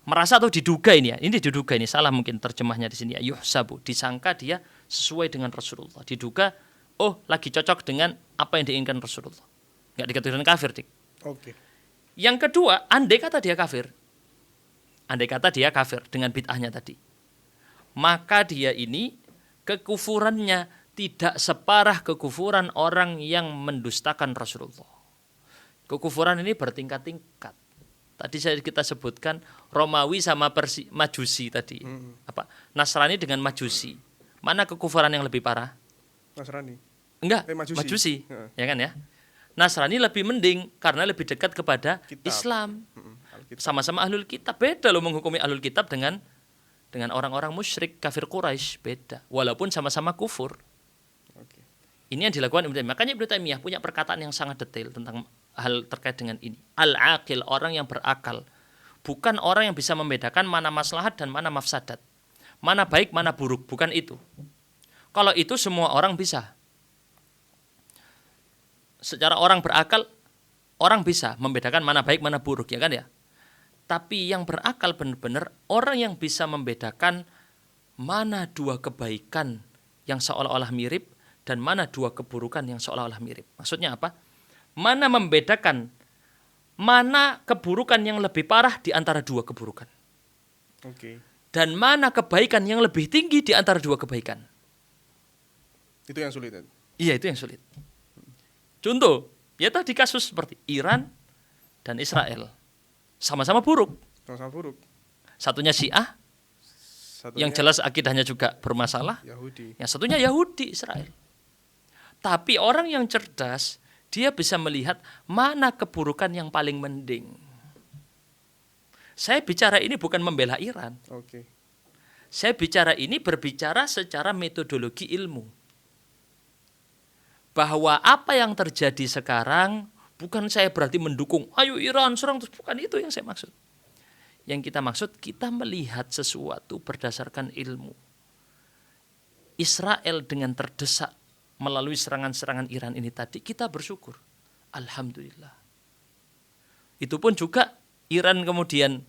Merasa atau diduga ini ya, ini diduga, ini salah mungkin terjemahnya di sini ya, yuhsabu, disangka dia sesuai dengan Rasulullah, diduga, oh lagi cocok dengan apa yang diinginkan Rasulullah, nggak dikategorikan kafir, Dik. Oke. Yang kedua, andai kata dia kafir dengan bid'ahnya tadi, maka dia ini kekufurannya tidak separah kekufuran orang yang mendustakan Rasulullah. Kekufuran ini bertingkat-tingkat. Tadi kita sebutkan Romawi sama Majusi tadi. Apa? Nasrani dengan Majusi. Mana kekufuran yang lebih parah? Nasrani. Enggak, Majusi. Majusi. Ya kan ya? Nasrani lebih mending karena lebih dekat kepada Kitab. Islam. Alkitab. Sama-sama ahlul kitab. Beda loh menghukumi ahlul kitab dengan orang-orang musyrik kafir Quraisy, beda. Walaupun sama-sama kufur. Oke. Ini yang dilakukan Ibnu Taimiyah. Makanya Ibnu Taimiyah punya perkataan yang sangat detail tentang hal terkait dengan ini. Al-aqil, orang yang berakal. Bukan orang yang bisa membedakan mana maslahat dan mana mafsadat. Mana baik, mana buruk. Bukan itu. Kalau itu semua orang bisa. Secara orang berakal, orang bisa membedakan mana baik, mana buruk. Ya kan ya? Tapi yang berakal benar-benar orang yang bisa membedakan mana dua kebaikan yang seolah-olah mirip dan mana dua keburukan yang seolah-olah mirip. Maksudnya apa? Mana membedakan mana keburukan yang lebih parah di antara dua keburukan. Oke. Dan mana kebaikan yang lebih tinggi di antara dua kebaikan. Itu yang sulit. Iya, itu yang sulit. Contoh, ya tadi kasus seperti Iran dan Israel. Sama-sama buruk. Sama-sama buruk. Satunya Syiah, yang jelas akidahnya juga bermasalah. Yahudi. Yang satunya Yahudi, Israel. Tapi orang yang cerdas, dia bisa melihat mana keburukan yang paling mending. Saya bicara ini bukan membela Iran. Oke. Saya bicara ini berbicara secara metodologi ilmu. Bahwa apa yang terjadi sekarang bukan saya berarti mendukung, ayo Iran serang, bukan itu yang saya maksud. Yang kita maksud, kita melihat sesuatu berdasarkan ilmu. Israel dengan terdesak melalui serangan-serangan Iran ini tadi, kita bersyukur. Alhamdulillah. Itu pun juga Iran kemudian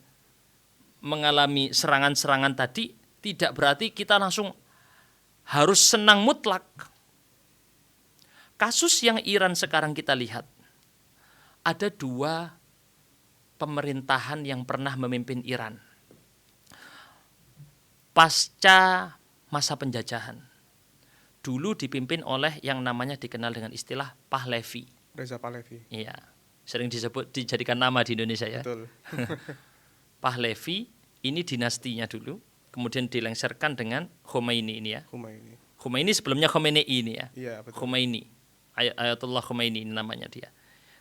mengalami serangan-serangan tadi, tidak berarti kita langsung harus senang mutlak. Kasus yang Iran sekarang kita lihat, ada dua pemerintahan yang pernah memimpin Iran pasca masa penjajahan. Dulu dipimpin oleh yang namanya dikenal dengan istilah Pahlavi. Reza Pahlavi. Iya, sering dijadikan nama di Indonesia ya. Betul. Pahlavi ini dinastinya dulu, kemudian dilengserkan dengan Khomeini ini ya. Khomeini sebelumnya Khomeini ini ya. Iya, betul. Khomeini, Ayatullah Khomeini namanya dia.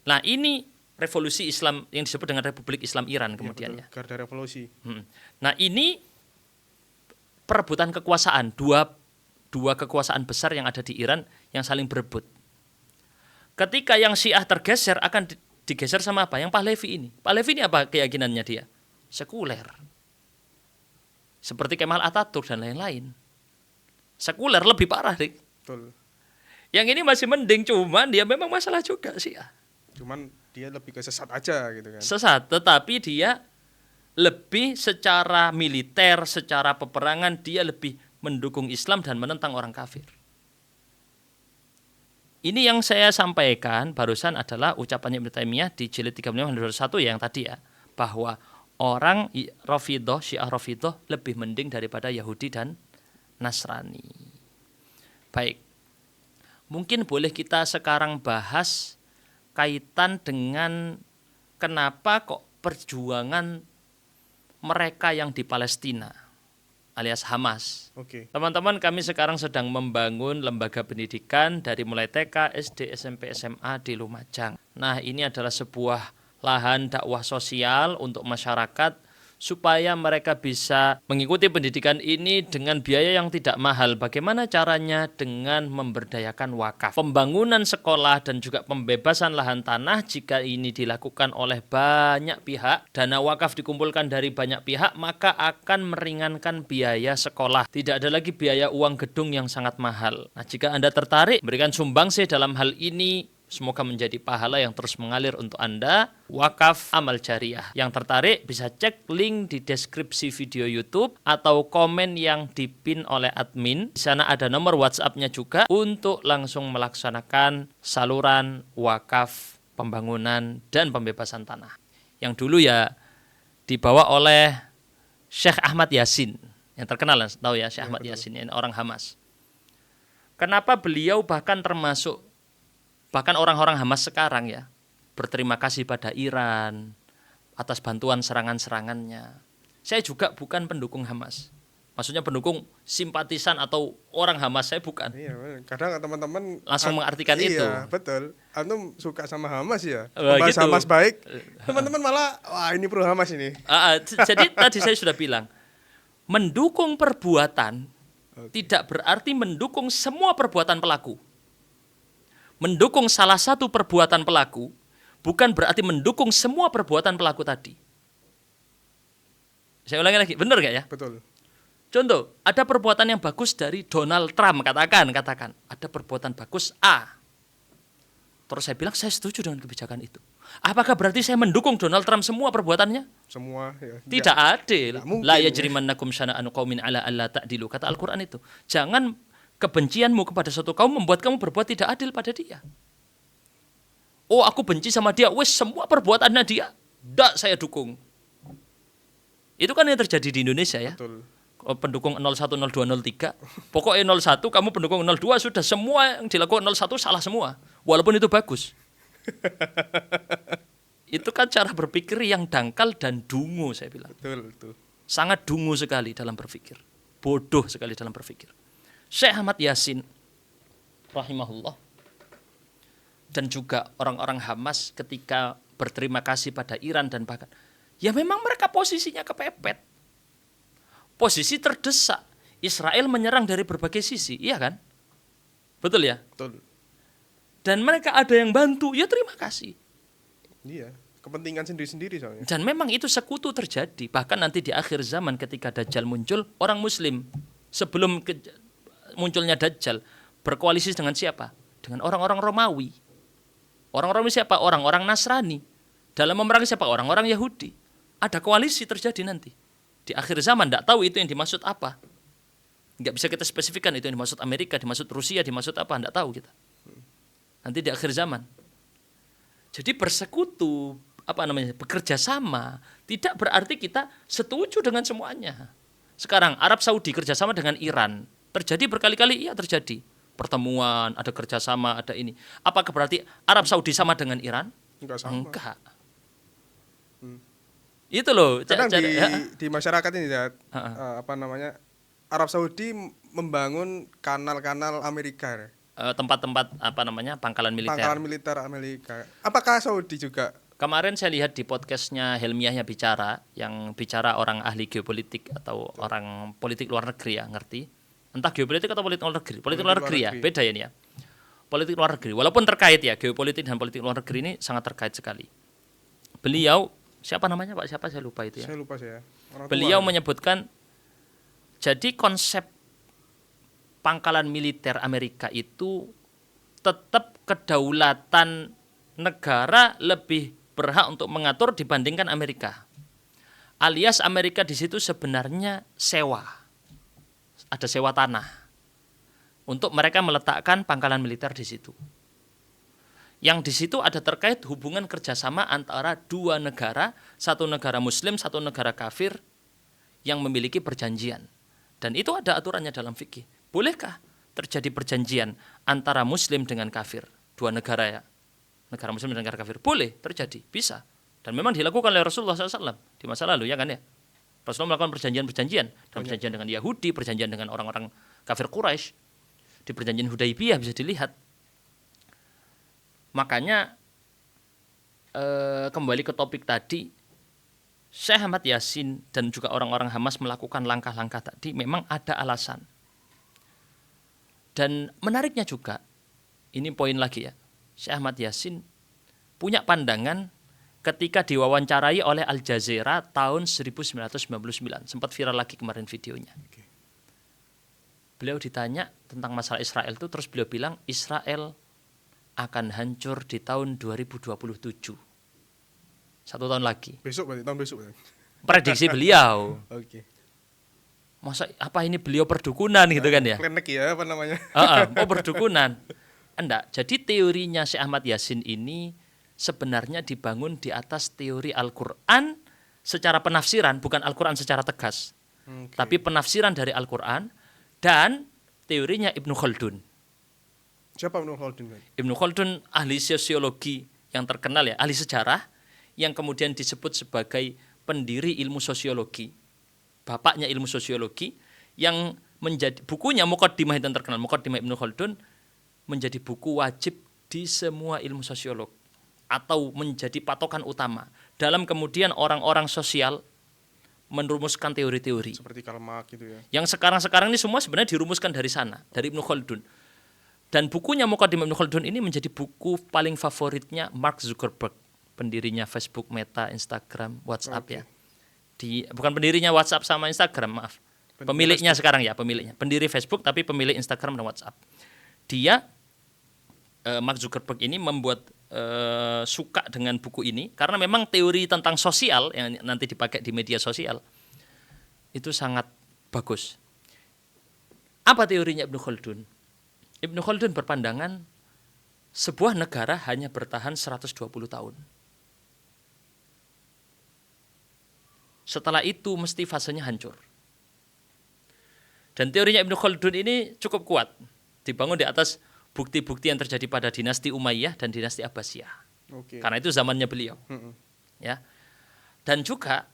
Nah ini revolusi Islam yang disebut dengan Republik Islam Iran kemudian ya. Garda revolusi. Nah ini perebutan kekuasaan, dua kekuasaan besar yang ada di Iran yang saling berebut. Ketika yang Syiah tergeser akan digeser sama apa? Yang Pahlavi ini. Pahlavi ini apa keyakinannya dia? Sekuler. Seperti Kemal Atatürk dan lain-lain. Sekuler lebih parah, Dik. Betul. Yang ini masih mending, cuman dia memang masalah juga Syiah. Cuman dia lebih ke sesat aja gitu kan. Sesat, tetapi dia lebih secara militer, secara peperangan dia lebih mendukung Islam dan menentang orang kafir. Ini yang saya sampaikan barusan adalah ucapannya Ibnu Taimiyah di jilid 35 halaman 21 yang tadi ya, bahwa orang Rafidhah, Syiah Rafidhah lebih mending daripada Yahudi dan Nasrani. Baik. Mungkin boleh kita sekarang bahas kaitan dengan kenapa kok perjuangan mereka yang di Palestina alias Hamas. Oke. Teman-teman, kami sekarang sedang membangun lembaga pendidikan dari mulai TK, SD, SMP, SMA di Lumajang. Nah, ini adalah sebuah lahan dakwah sosial untuk masyarakat supaya mereka bisa mengikuti pendidikan ini dengan biaya yang tidak mahal. Bagaimana caranya? Dengan memberdayakan wakaf. Pembangunan sekolah dan juga pembebasan lahan tanah jika ini dilakukan oleh banyak pihak, dana wakaf dikumpulkan dari banyak pihak, maka akan meringankan biaya sekolah. Tidak ada lagi biaya uang gedung yang sangat mahal. Nah, jika Anda tertarik memberikan sumbangsih dalam hal ini, semoga menjadi pahala yang terus mengalir untuk Anda. Wakaf Amal Jariah. Yang tertarik bisa cek link di deskripsi video YouTube atau komen yang dipin oleh admin. Di sana ada nomor WhatsApp-nya juga untuk langsung melaksanakan saluran wakaf, pembangunan, dan pembebasan tanah. Yang dulu ya dibawa oleh Syekh Ahmad Yasin. Yang terkenal, tahu ya Syekh Ahmad Yasin, ini orang Hamas. Kenapa beliau bahkan orang-orang Hamas sekarang ya berterima kasih pada Iran atas bantuan serangan-serangannya. Saya juga bukan pendukung Hamas. Maksudnya pendukung simpatisan atau orang Hamas, saya bukan. Iya, kadang teman-teman langsung mengartikan itu. Iya, betul. Antum suka sama Hamas ya? Membahas gitu. Hamas baik. Teman-teman malah wah ini pro Hamas ini. Jadi tadi saya sudah bilang, mendukung perbuatan tidak berarti mendukung semua perbuatan pelaku. Mendukung salah satu perbuatan pelaku bukan berarti mendukung semua perbuatan pelaku tadi. Saya ulangi lagi, benar gak ya? Betul. Contoh, ada perbuatan yang bagus dari Donald Trump, katakan ada perbuatan bagus A. Terus saya bilang saya setuju dengan kebijakan itu. Apakah berarti saya mendukung Donald Trump semua perbuatannya? Semua ya. Tidak adil. La ya. yajrimannakum syana'anu qaumin ala alla ta'dilu, kata Al-Qur'an itu. Jangan kebencianmu kepada suatu kaum membuat kamu berbuat tidak adil pada dia. Oh, aku benci sama dia, wes semua perbuatannya dia, tidak saya dukung. Itu kan yang terjadi di Indonesia ya. Betul. Pendukung 01, 02, 03. Pokoknya 01, kamu pendukung 02, sudah semua yang dilakukan 01 salah semua. Walaupun itu bagus. Itu kan cara berpikir yang dangkal dan dungu, saya bilang. Betul. Sangat dungu sekali dalam berpikir. Bodoh sekali dalam berpikir. Syekh Ahmad Yasin rahimahullah dan juga orang-orang Hamas ketika berterima kasih pada Iran dan bahkan ya memang mereka posisinya kepepet. Posisi terdesak. Israel menyerang dari berbagai sisi, iya kan? Betul ya? Betul. Dan mereka ada yang bantu, ya terima kasih. Iya, kepentingan sendiri-sendiri soalnya. Dan memang itu sekutu terjadi. Bahkan nanti di akhir zaman ketika Dajjal muncul, orang Muslim sebelum munculnya Dajjal berkoalisi dengan siapa? Dengan orang-orang Romawi. Orang-orang siapa? Orang-orang Nasrani. Dalam memerangi siapa? Orang-orang Yahudi. Ada koalisi terjadi nanti. Di akhir zaman tidak tahu itu yang dimaksud apa. Nggak bisa kita spesifikkan itu yang dimaksud Amerika, dimaksud Rusia, dimaksud apa, tidak tahu kita. Nanti di akhir zaman. Jadi bersekutu, bekerja sama, tidak berarti kita setuju dengan semuanya. Sekarang Arab Saudi kerjasama dengan Iran. Terjadi berkali-kali, iya terjadi. Pertemuan, ada kerjasama, ada ini. Apakah berarti Arab Saudi sama dengan Iran? Enggak sama. Enggak. Itu loh. Kadang di masyarakat ini ya, Arab Saudi membangun kanal-kanal Amerika. Tempat-tempat pangkalan militer. Pangkalan militer Amerika. Apakah Saudi juga? Kemarin saya lihat di podcastnya Helmiahnya Bicara, yang bicara orang ahli geopolitik atau orang politik luar negeri ya, ngerti? Entah geopolitik atau politik luar negeri. Politik luar negeri ya, beda ya ini ya. Politik luar negeri, walaupun terkait ya, geopolitik dan politik luar negeri ini sangat terkait sekali. Beliau, siapa namanya Pak? Siapa saya lupa itu ya. Saya lupa saya. Beliau menyebutkan, jadi konsep pangkalan militer Amerika itu tetap kedaulatan negara lebih berhak untuk mengatur dibandingkan Amerika. alias Amerika di situ sebenarnya sewa, ada sewa tanah untuk mereka meletakkan pangkalan militer di situ. Yang di situ ada terkait hubungan kerjasama antara dua negara, satu negara Muslim, satu negara kafir yang memiliki perjanjian. Dan itu ada aturannya dalam fikih. Bolehkah terjadi perjanjian antara Muslim dengan kafir? Dua negara ya, negara Muslim dan negara kafir. Boleh terjadi, bisa. Dan memang dilakukan oleh Rasulullah SAW di masa lalu, ya kan ya. Rasulullah melakukan perjanjian-perjanjian. Dan perjanjian dengan Yahudi, perjanjian dengan orang-orang kafir Quraisy. Di perjanjian Hudaibiyah bisa dilihat. Makanya kembali ke topik tadi, Syekh Ahmad Yasin dan juga orang-orang Hamas melakukan langkah-langkah tadi memang ada alasan. Dan menariknya juga, ini poin lagi ya, Syekh Ahmad Yasin punya pandangan ketika diwawancarai oleh Al Jazeera tahun 1999. Sempat viral lagi kemarin videonya. Beliau ditanya tentang masalah Israel itu, terus beliau bilang Israel akan hancur di tahun 2027. 1 tahun lagi. Besok berarti, tahun besok berarti. Prediksi beliau. Oke. Masa apa ini beliau perdukunan gitu kan ya? Klenek ya apa namanya? Oh perdukunan. Enggak, jadi teorinya Syekh Ahmad Yasin ini sebenarnya dibangun di atas teori Al-Quran secara penafsiran, bukan Al-Quran secara tegas. Tapi penafsiran dari Al-Quran dan teorinya Ibnu Khaldun. Siapa Ibnu Khaldun? Ibnu Khaldun ahli sosiologi yang terkenal ya, ahli sejarah yang kemudian disebut sebagai pendiri ilmu sosiologi, bapaknya ilmu sosiologi, yang menjadi bukunya Muqaddimah yang terkenal, Muqaddimah Ibnu Khaldun menjadi buku wajib di semua ilmu sosiolog atau menjadi patokan utama dalam kemudian orang-orang sosial merumuskan teori-teori. Seperti Karl Marx gitu ya. Yang sekarang-sekarang ini semua sebenarnya dirumuskan dari sana, dari Ibnu Khaldun. Dan bukunya Muqaddimah Ibnu Khaldun ini menjadi buku paling favoritnya Mark Zuckerberg, pendirinya Facebook, Meta, Instagram, WhatsApp ya. Bukan pendirinya WhatsApp sama Instagram, maaf. Pemiliknya Facebook. Sekarang ya, pemiliknya. Pendiri Facebook tapi pemilik Instagram dan WhatsApp. Dia Mark Zuckerberg ini membuat suka dengan buku ini karena memang teori tentang sosial yang nanti dipakai di media sosial itu sangat bagus. Apa teorinya Ibnu Khaldun? Ibnu Khaldun berpandangan sebuah negara hanya bertahan 120 tahun. Setelah itu mesti fasenya hancur. Dan teorinya Ibnu Khaldun ini cukup kuat. Dibangun di atas bukti-bukti yang terjadi pada dinasti Umayyah dan dinasti Abbasiyah. Karena itu zamannya beliau. Ya. Dan juga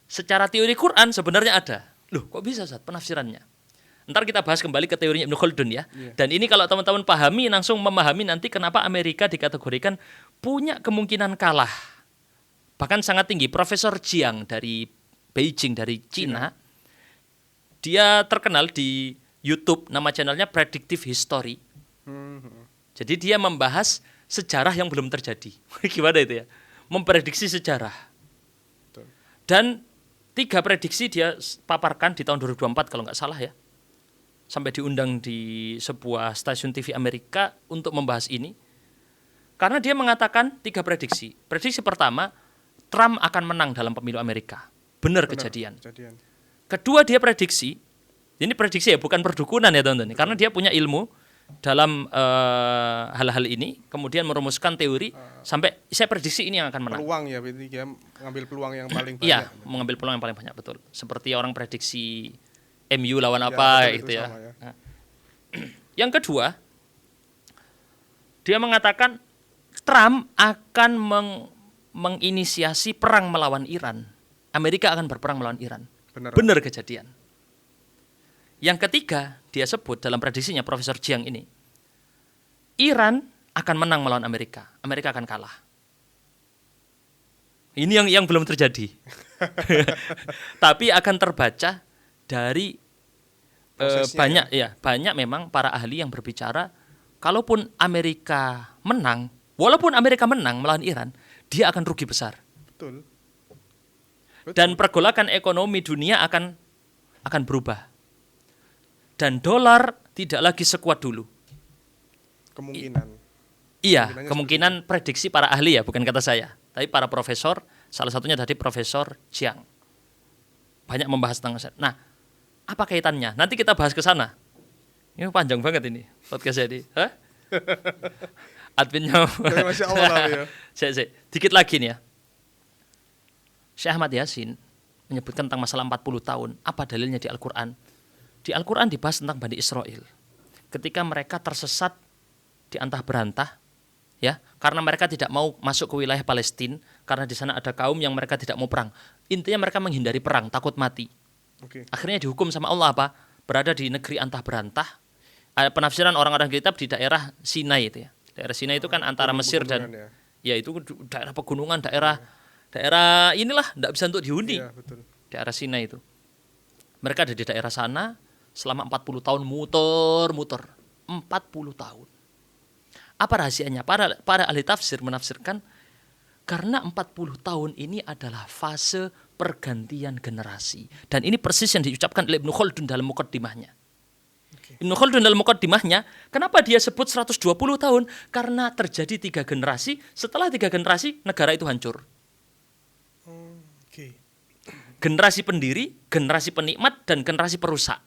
secara teori Quran sebenarnya ada. Loh, kok bisa Ustaz penafsirannya? Ntar kita bahas kembali ke teorinya Ibnu Khaldun ya. Dan ini kalau teman-teman pahami, langsung memahami nanti kenapa Amerika dikategorikan punya kemungkinan kalah. Bahkan sangat tinggi. Profesor Jiang dari Beijing, dari Cina. Dia terkenal di YouTube, nama channelnya Predictive History. Jadi dia membahas sejarah yang belum terjadi. Gimana itu ya? Memprediksi sejarah. Dan 3 prediksi dia paparkan di tahun 2024 kalau nggak salah ya. Sampai diundang di sebuah stasiun TV Amerika untuk membahas ini. Karena dia mengatakan 3 prediksi. Prediksi pertama, Trump akan menang dalam pemilu Amerika. Benar kejadian. Kedua dia prediksi, ini prediksi ya bukan perdukunan ya teman-teman. Karena dia punya ilmu dalam hal-hal ini, kemudian merumuskan teori sampai saya prediksi ini yang akan menang. Peluang ya, berarti dia mengambil peluang yang paling banyak. Iya, mengambil peluang yang paling banyak, betul. Seperti orang prediksi MU lawan apa gitu ya. Nah. Yang kedua, dia mengatakan Trump akan menginisiasi perang melawan Iran. Amerika akan berperang melawan Iran. Benar kejadian. Yang ketiga, dia sebut dalam prediksinya Profesor Jiang ini, Iran akan menang melawan Amerika. Amerika akan kalah. Ini yang belum terjadi. Tapi akan terbaca dari banyak memang para ahli yang berbicara, kalaupun Amerika menang, walaupun Amerika menang melawan Iran, dia akan rugi besar. Betul. Dan pergolakan ekonomi dunia akan berubah. Dan dolar tidak lagi sekuat dulu. Kemungkinan prediksi para ahli ya, bukan kata saya. Tapi para profesor, salah satunya tadi Profesor Jiang. banyak membahas tentang sejarah. Nah, apa kaitannya? Nanti kita bahas ke sana. Ini panjang banget ini podcast ini. Hah? Adminnya. Masya Allah lah ya. Dikit lagi nih ya. Syekh Ahmad Yasin menyebutkan tentang masalah 40 tahun. Apa dalilnya di Al-Quran? Di Al-Quran dibahas tentang Bani Israel. Ketika mereka tersesat di antah berantah, ya, karena mereka tidak mau masuk ke wilayah Palestina, karena di sana ada kaum yang mereka tidak mau perang. Intinya mereka menghindari perang, takut mati. Akhirnya dihukum sama Allah apa? Berada di negeri antah berantah. Penafsiran orang-orang kitab di daerah Sinai itu ya. Daerah Sinai itu kan antara Mesir dan ya itu daerah pegunungan, daerah inilah tidak bisa untuk dihuni. Iya, betul. Daerah Sinai itu. Mereka ada di daerah sana selama 40 tahun muter-muter. 40 tahun. Apa rahasianya? Para ahli tafsir menafsirkan karena 40 tahun ini adalah fase pergantian generasi. Dan ini persis yang diucapkan oleh Ibnu Khaldun dalam muqaddimahnya. Ibnu Khaldun dalam muqaddimahnya, kenapa dia sebut 120 tahun? Karena terjadi 3 generasi, setelah 3 generasi negara itu hancur. Generasi pendiri, generasi penikmat, dan generasi perusak.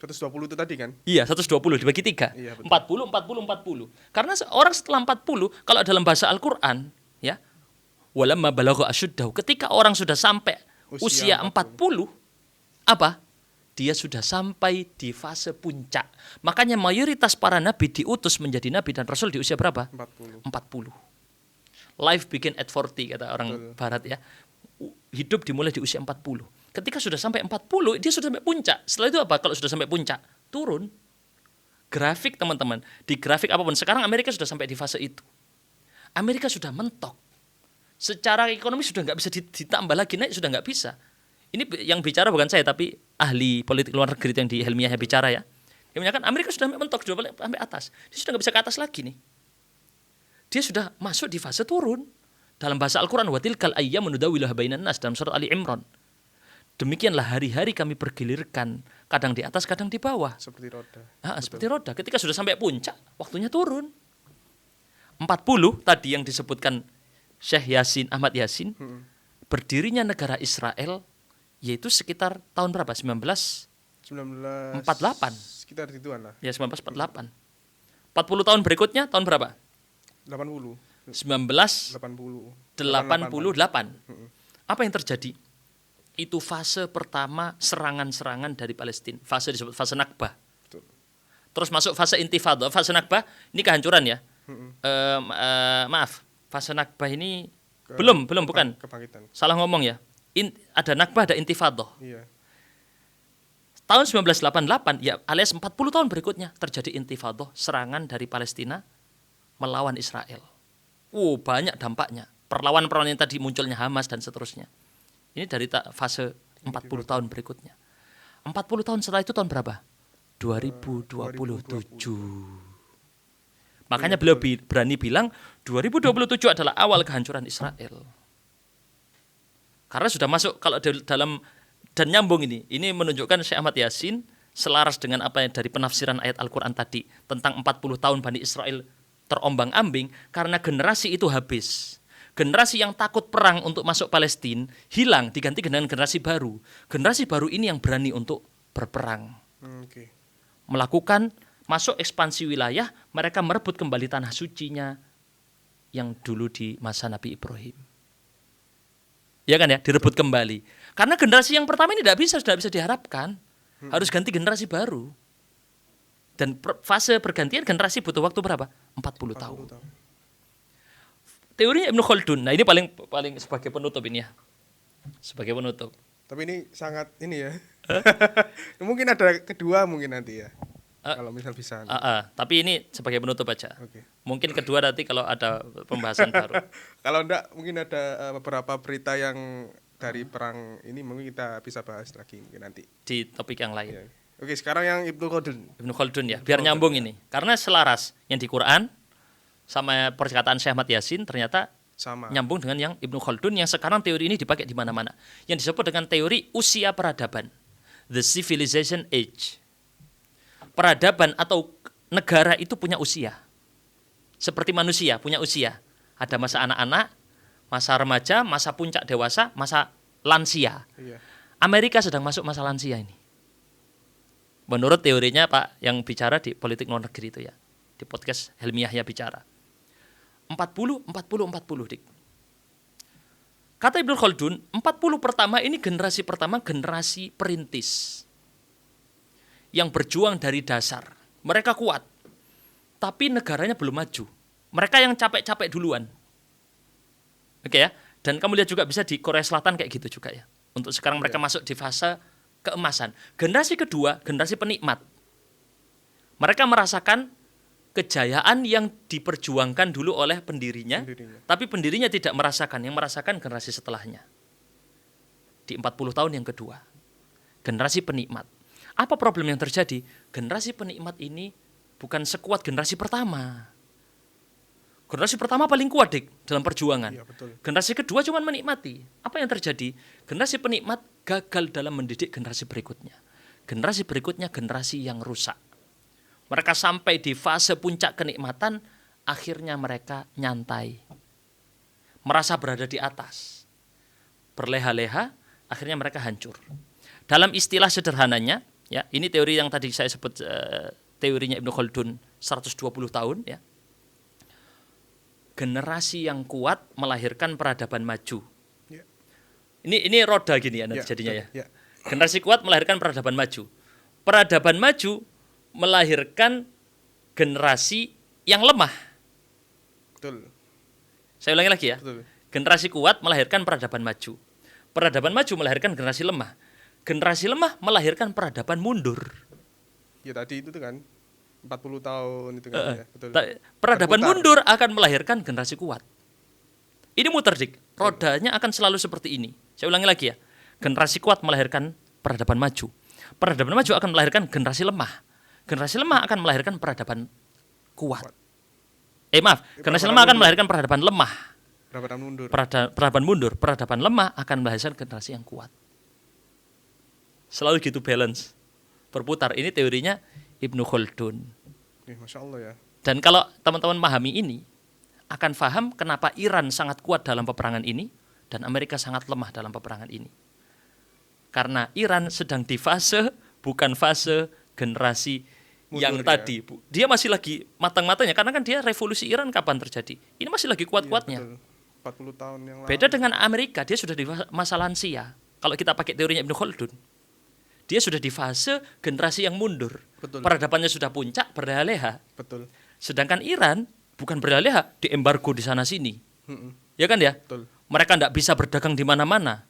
120 itu tadi kan? Iya, 120 dibagi 3. Iya, 40. Karena orang setelah 40, kalau dalam bahasa Al-Quran, ya, walamma balagha asyuddahu, ketika orang sudah sampai usia 40, apa? Dia sudah sampai di fase puncak. Makanya mayoritas para nabi diutus menjadi nabi dan rasul di usia berapa? 40. Life begin at 40 kata orang barat ya. Hidup dimulai di usia 40. Ketika sudah sampai 40, dia sudah sampai puncak. Setelah itu apa? Kalau sudah sampai puncak, turun. Grafik teman-teman, di grafik apapun. Sekarang Amerika sudah sampai di fase itu. Amerika sudah mentok. Secara ekonomi sudah nggak bisa ditambah lagi, naik sudah nggak bisa. Ini yang bicara bukan saya, tapi ahli politik luar negeri yang di Helmiahnya bicara ya. Dia menyatakan Amerika sudah mentok, sudah sampai atas. Dia sudah nggak bisa ke atas lagi nih. Dia sudah masuk di fase turun. Dalam bahasa Al-Quran, watilkal ayyamu nudawiluha bainan nas, dalam surat Ali Imran. Demikianlah hari-hari kami pergilirkan, kadang di atas, kadang di bawah. Seperti roda. Seperti roda. Ketika sudah sampai puncak, waktunya turun. 40 tadi yang disebutkan Syekh Yasin, Ahmad Yasin, berdirinya negara Israel, yaitu sekitar tahun berapa? 1948. Sekitar ituan lah. Ya, 1948. 40 tahun berikutnya, tahun berapa? 1988. 1988. Apa yang terjadi? Itu fase pertama serangan-serangan dari Palestina. Fase disebut fase Nakbah. Betul. Terus masuk fase Intifadah. Fase Nakbah ini kehancuran ya. Maaf, fase Nakbah ini bukan. Kebangkitan. Salah ngomong ya. Ada Nakbah, ada Intifadah. Iya. Tahun 1988 ya alias 40 tahun berikutnya terjadi Intifadah, serangan dari Palestina melawan Israel. Banyak dampaknya. Perlawanan-perlawanan yang tadi munculnya Hamas dan seterusnya. Ini dari fase 40 tahun berikutnya. 40 tahun setelah itu tahun berapa? 2027. Makanya beliau berani bilang 2027 adalah awal kehancuran Israel. Karena sudah masuk kalau dalam dan nyambung ini menunjukkan Syekh Ahmad Yasin selaras dengan apa yang dari penafsiran ayat Al-Quran tadi tentang 40 tahun Bani Israel terombang-ambing karena generasi itu habis. Generasi yang takut perang untuk masuk Palestina hilang, diganti dengan generasi baru. Generasi baru ini yang berani untuk berperang. Melakukan masuk ekspansi wilayah, mereka merebut kembali tanah sucinya yang dulu di masa Nabi Ibrahim. Ya kan ya, direbut kembali. Karena generasi yang pertama ini tidak bisa diharapkan. Harus ganti generasi baru. Dan fase pergantian generasi butuh waktu berapa? 40 tahun. Teorinya Ibnu Khaldun. Nah, ini paling sebagai penutup ini ya. Sebagai penutup. Tapi ini sangat ini ya. Mungkin ada kedua mungkin nanti ya. Kalau misal bisa. Tapi ini sebagai penutup aja. Okay. Mungkin kedua nanti kalau ada pembahasan baru. Kalau enggak mungkin ada beberapa berita yang dari perang ini mungkin kita bisa bahas lagi mungkin nanti. Di topik yang lain. Ya. Oke, sekarang yang Ibnu Khaldun ya. Biar nyambung ini. Karena selaras yang di Quran sama perkataan Syekh Ahmad Yasin ternyata sama. Nyambung dengan yang Ibnu Khaldun yang sekarang teori ini dipakai di mana-mana. Yang disebut dengan teori usia peradaban. The Civilization Age. Peradaban atau negara itu punya usia. Seperti manusia punya usia. Ada masa anak-anak, masa remaja, masa puncak dewasa, masa lansia. Iya. Amerika sedang masuk masa lansia ini. Menurut teorinya Pak yang bicara di politik luar negeri itu ya. Di podcast Helmi Yahya bicara. 40, Dik. Kata Ibnu Khaldun, 40 pertama ini generasi pertama, generasi perintis. Yang berjuang dari dasar. Mereka kuat. Tapi negaranya belum maju. Mereka yang capek-capek duluan. Oke ya. Dan kamu lihat juga bisa di Korea Selatan kayak gitu juga ya. Untuk sekarang mereka masuk di fase keemasan. Generasi kedua, generasi penikmat. Mereka merasakan kejayaan yang diperjuangkan dulu oleh pendirinya. Tapi pendirinya tidak merasakan, yang merasakan generasi setelahnya. Di 40 tahun yang kedua. Generasi penikmat. Apa problem yang terjadi? Generasi penikmat ini bukan sekuat generasi pertama. Generasi pertama paling kuat, Dik, dalam perjuangan. Iya, betul. Generasi kedua cuma menikmati. Apa yang terjadi? Generasi penikmat gagal dalam mendidik generasi berikutnya. Generasi berikutnya generasi yang rusak. Mereka sampai di fase puncak kenikmatan, akhirnya mereka nyantai. Merasa berada di atas. Berleha-leha, akhirnya mereka hancur. Dalam istilah sederhananya, ya, ini teori yang tadi saya sebut teorinya Ibnu Khaldun 120 tahun ya. Generasi yang kuat melahirkan peradaban maju. Ya. Ini roda gini ya nanti jadinya ya. Ya. Generasi kuat melahirkan peradaban maju. Peradaban maju melahirkan generasi yang lemah. Betul. Saya ulangi lagi ya. Betul. Generasi kuat melahirkan peradaban maju. Peradaban maju melahirkan generasi lemah. Generasi lemah melahirkan peradaban mundur. Ya tadi itu tuh kan 40 tahun itu kan ya. Betul. Peradaban Berputar. mundur akan melahirkan generasi kuat. Ini muter, Dik. Rodanya akan selalu seperti ini. Saya ulangi lagi ya. Generasi kuat melahirkan peradaban maju. Peradaban maju akan melahirkan generasi lemah. Generasi lemah akan melahirkan peradaban kuat. Generasi lemah akan melahirkan peradaban lemah. Peradaban mundur. Peradaban mundur, peradaban lemah akan melahirkan generasi yang kuat. Selalu gitu balance. Berputar. Ini teorinya Ibnu Khaldun. Masya Allah ya. Dan kalau teman-teman memahami ini, akan paham kenapa Iran sangat kuat dalam peperangan ini dan Amerika sangat lemah dalam peperangan ini. Karena Iran sedang di fase, bukan fase generasi mundur yang tadi. Dia masih lagi matang-matangnya, karena kan dia revolusi Iran kapan terjadi? Ini masih lagi kuat-kuatnya. Iya, 40 tahun yang lalu. Beda dengan Amerika, dia sudah di masa lansia. Kalau kita pakai teorinya Ibnu Khaldun, dia sudah di fase generasi yang mundur. Betul. Peradabannya sudah puncak, berleha-leha. Betul. Sedangkan Iran bukan berleha-leha, diembargo di sana-sini. Ya kan ya? Betul. Mereka tidak bisa berdagang di mana-mana.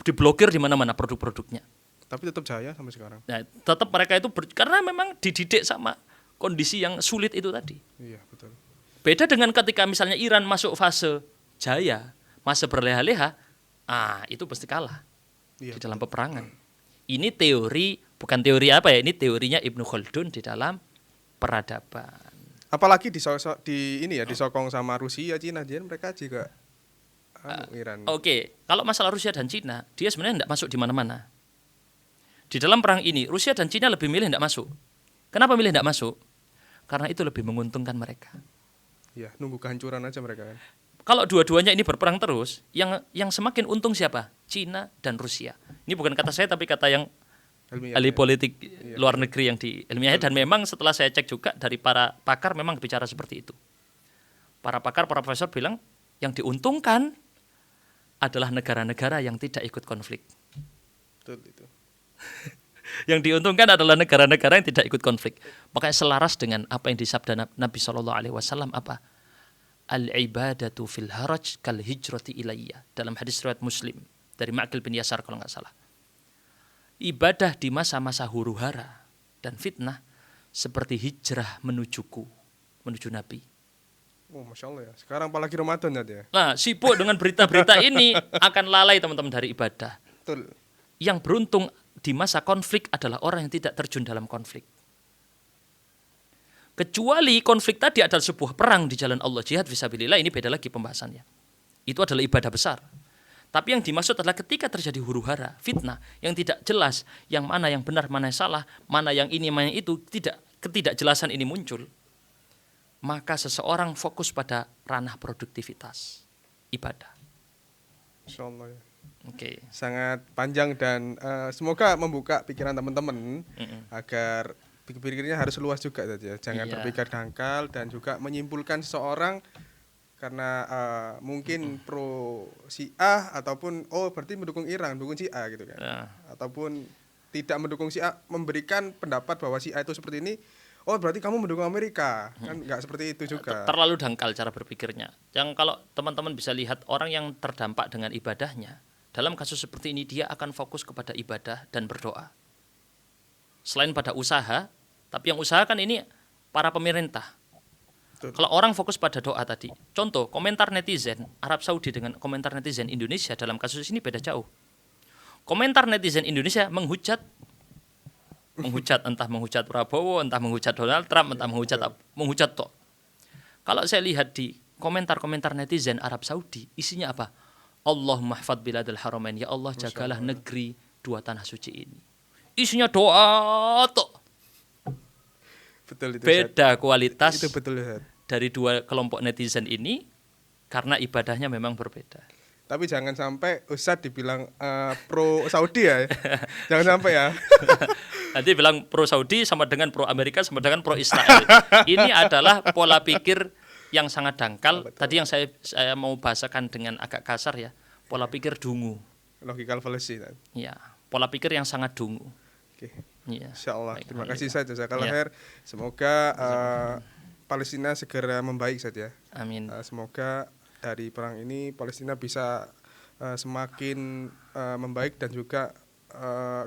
Diblokir di mana-mana produk-produknya. Tapi tetap jaya sampai sekarang. Nah, tetap mereka itu karena memang dididik sama kondisi yang sulit itu tadi. Iya, betul. Beda dengan ketika misalnya Iran masuk fase jaya, fase berleha-leha, itu pasti kalah di dalam peperangan. Ini teori, bukan teori apa ya, ini teorinya Ibnu Khaldun di dalam peradaban. Apalagi disokong sama Rusia, Cina, dia mereka juga Iran. Oke, kalau masalah Rusia dan Cina, dia sebenarnya tidak masuk di mana-mana. Di dalam perang ini, Rusia dan Cina lebih milih tidak masuk. Kenapa milih tidak masuk? Karena itu lebih menguntungkan mereka. Iya, nunggu kehancuran aja mereka kan. Kalau dua-duanya ini berperang terus, yang semakin untung siapa? Cina dan Rusia. Ini bukan kata saya, tapi kata yang ahli politik luar negeri yang di ilmiahnya. Dan memang setelah saya cek juga dari para pakar memang bicara seperti itu. Para pakar, para profesor bilang yang diuntungkan adalah negara-negara yang tidak ikut konflik. Betul itu. Yang diuntungkan adalah negara-negara yang tidak ikut konflik. Makanya selaras dengan apa yang disabda Nabi SAW apa? Al-ibadatu fil haraj kal hijrati ilayya. Dalam hadis riwayat Muslim dari Ma'qil bin Yasar kalau nggak salah. Ibadah di masa-masa huru-hara dan fitnah seperti hijrah menujuku, menuju Nabi. Oh, Masya Allah ya. Sekarang apalagi Ramadan ya. Nah, sibuk dengan berita-berita ini akan lalai teman-teman dari ibadah. Betul. Yang beruntung di masa konflik adalah orang yang tidak terjun dalam konflik. Kecuali konflik tadi adalah sebuah perang di jalan Allah, jihad fisabilillah, ini beda lagi pembahasannya. Itu adalah ibadah besar. Tapi yang dimaksud adalah ketika terjadi huru-hara, fitnah yang tidak jelas, yang mana yang benar, mana yang salah, mana yang ini, mana yang itu, ketidakjelasan ini muncul, maka seseorang fokus pada ranah produktivitas, ibadah. Insya Allah ya. Oke. Sangat panjang dan semoga membuka pikiran teman-teman agar pikirnya harus luas juga saja. Jangan Iya. berpikir dangkal dan juga menyimpulkan seseorang karena mungkin pro si A ataupun berarti mendukung Iran, mendukung si A gitu kan. Nah, Ataupun tidak mendukung si A, memberikan pendapat bahwa si A itu seperti ini. Oh, berarti kamu mendukung Amerika. Kan nggak seperti itu juga. terlalu dangkal cara berpikirnya. Yang kalau teman-teman bisa lihat orang yang terdampak dengan ibadahnya, dalam kasus seperti ini dia akan fokus kepada ibadah dan berdoa. Selain pada usaha, tapi yang usaha kan ini para pemerintah. Betul. Kalau orang fokus pada doa tadi, contoh komentar netizen Arab Saudi dengan komentar netizen Indonesia dalam kasus ini beda jauh. Komentar netizen Indonesia menghujat entah menghujat Prabowo, entah menghujat Donald Trump, entah menghujat toh. Kalau saya lihat di komentar-komentar netizen Arab Saudi, isinya apa? Allahumma hfadz biladil haramain, ya Allah jagalah negeri dua tanah suci ini. Isinya doa toh. Betul itu. Beda kualitas Itu betul Ustaz. dari dua kelompok netizen ini karena ibadahnya memang berbeda. Tapi jangan sampai Ustadz dibilang pro Saudi ya. Jangan sampai ya. Nanti bilang pro Saudi sama dengan pro Amerika sama dengan pro Israel. Ini adalah pola pikir yang sangat dangkal. Betul. Tadi yang saya mau bahasakan dengan agak kasar ya, pola pikir dungu. Logical fallacy. Ya, pola pikir yang sangat dungu. Oke. Ya. Insyaallah. Baik, Terima kasih alhamdulillah. Ustaz Jazakallah Ya. khair. Semoga Palestina segera membaik saja. Amin. Semoga dari perang ini Palestina bisa semakin membaik dan juga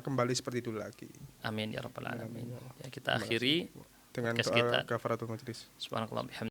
kembali seperti dulu lagi. Amin ya rabbal alamin. Ya, kita akhiri Dengan podcast doa kita. kafaratul majlis. Subhanallah bihamdihi.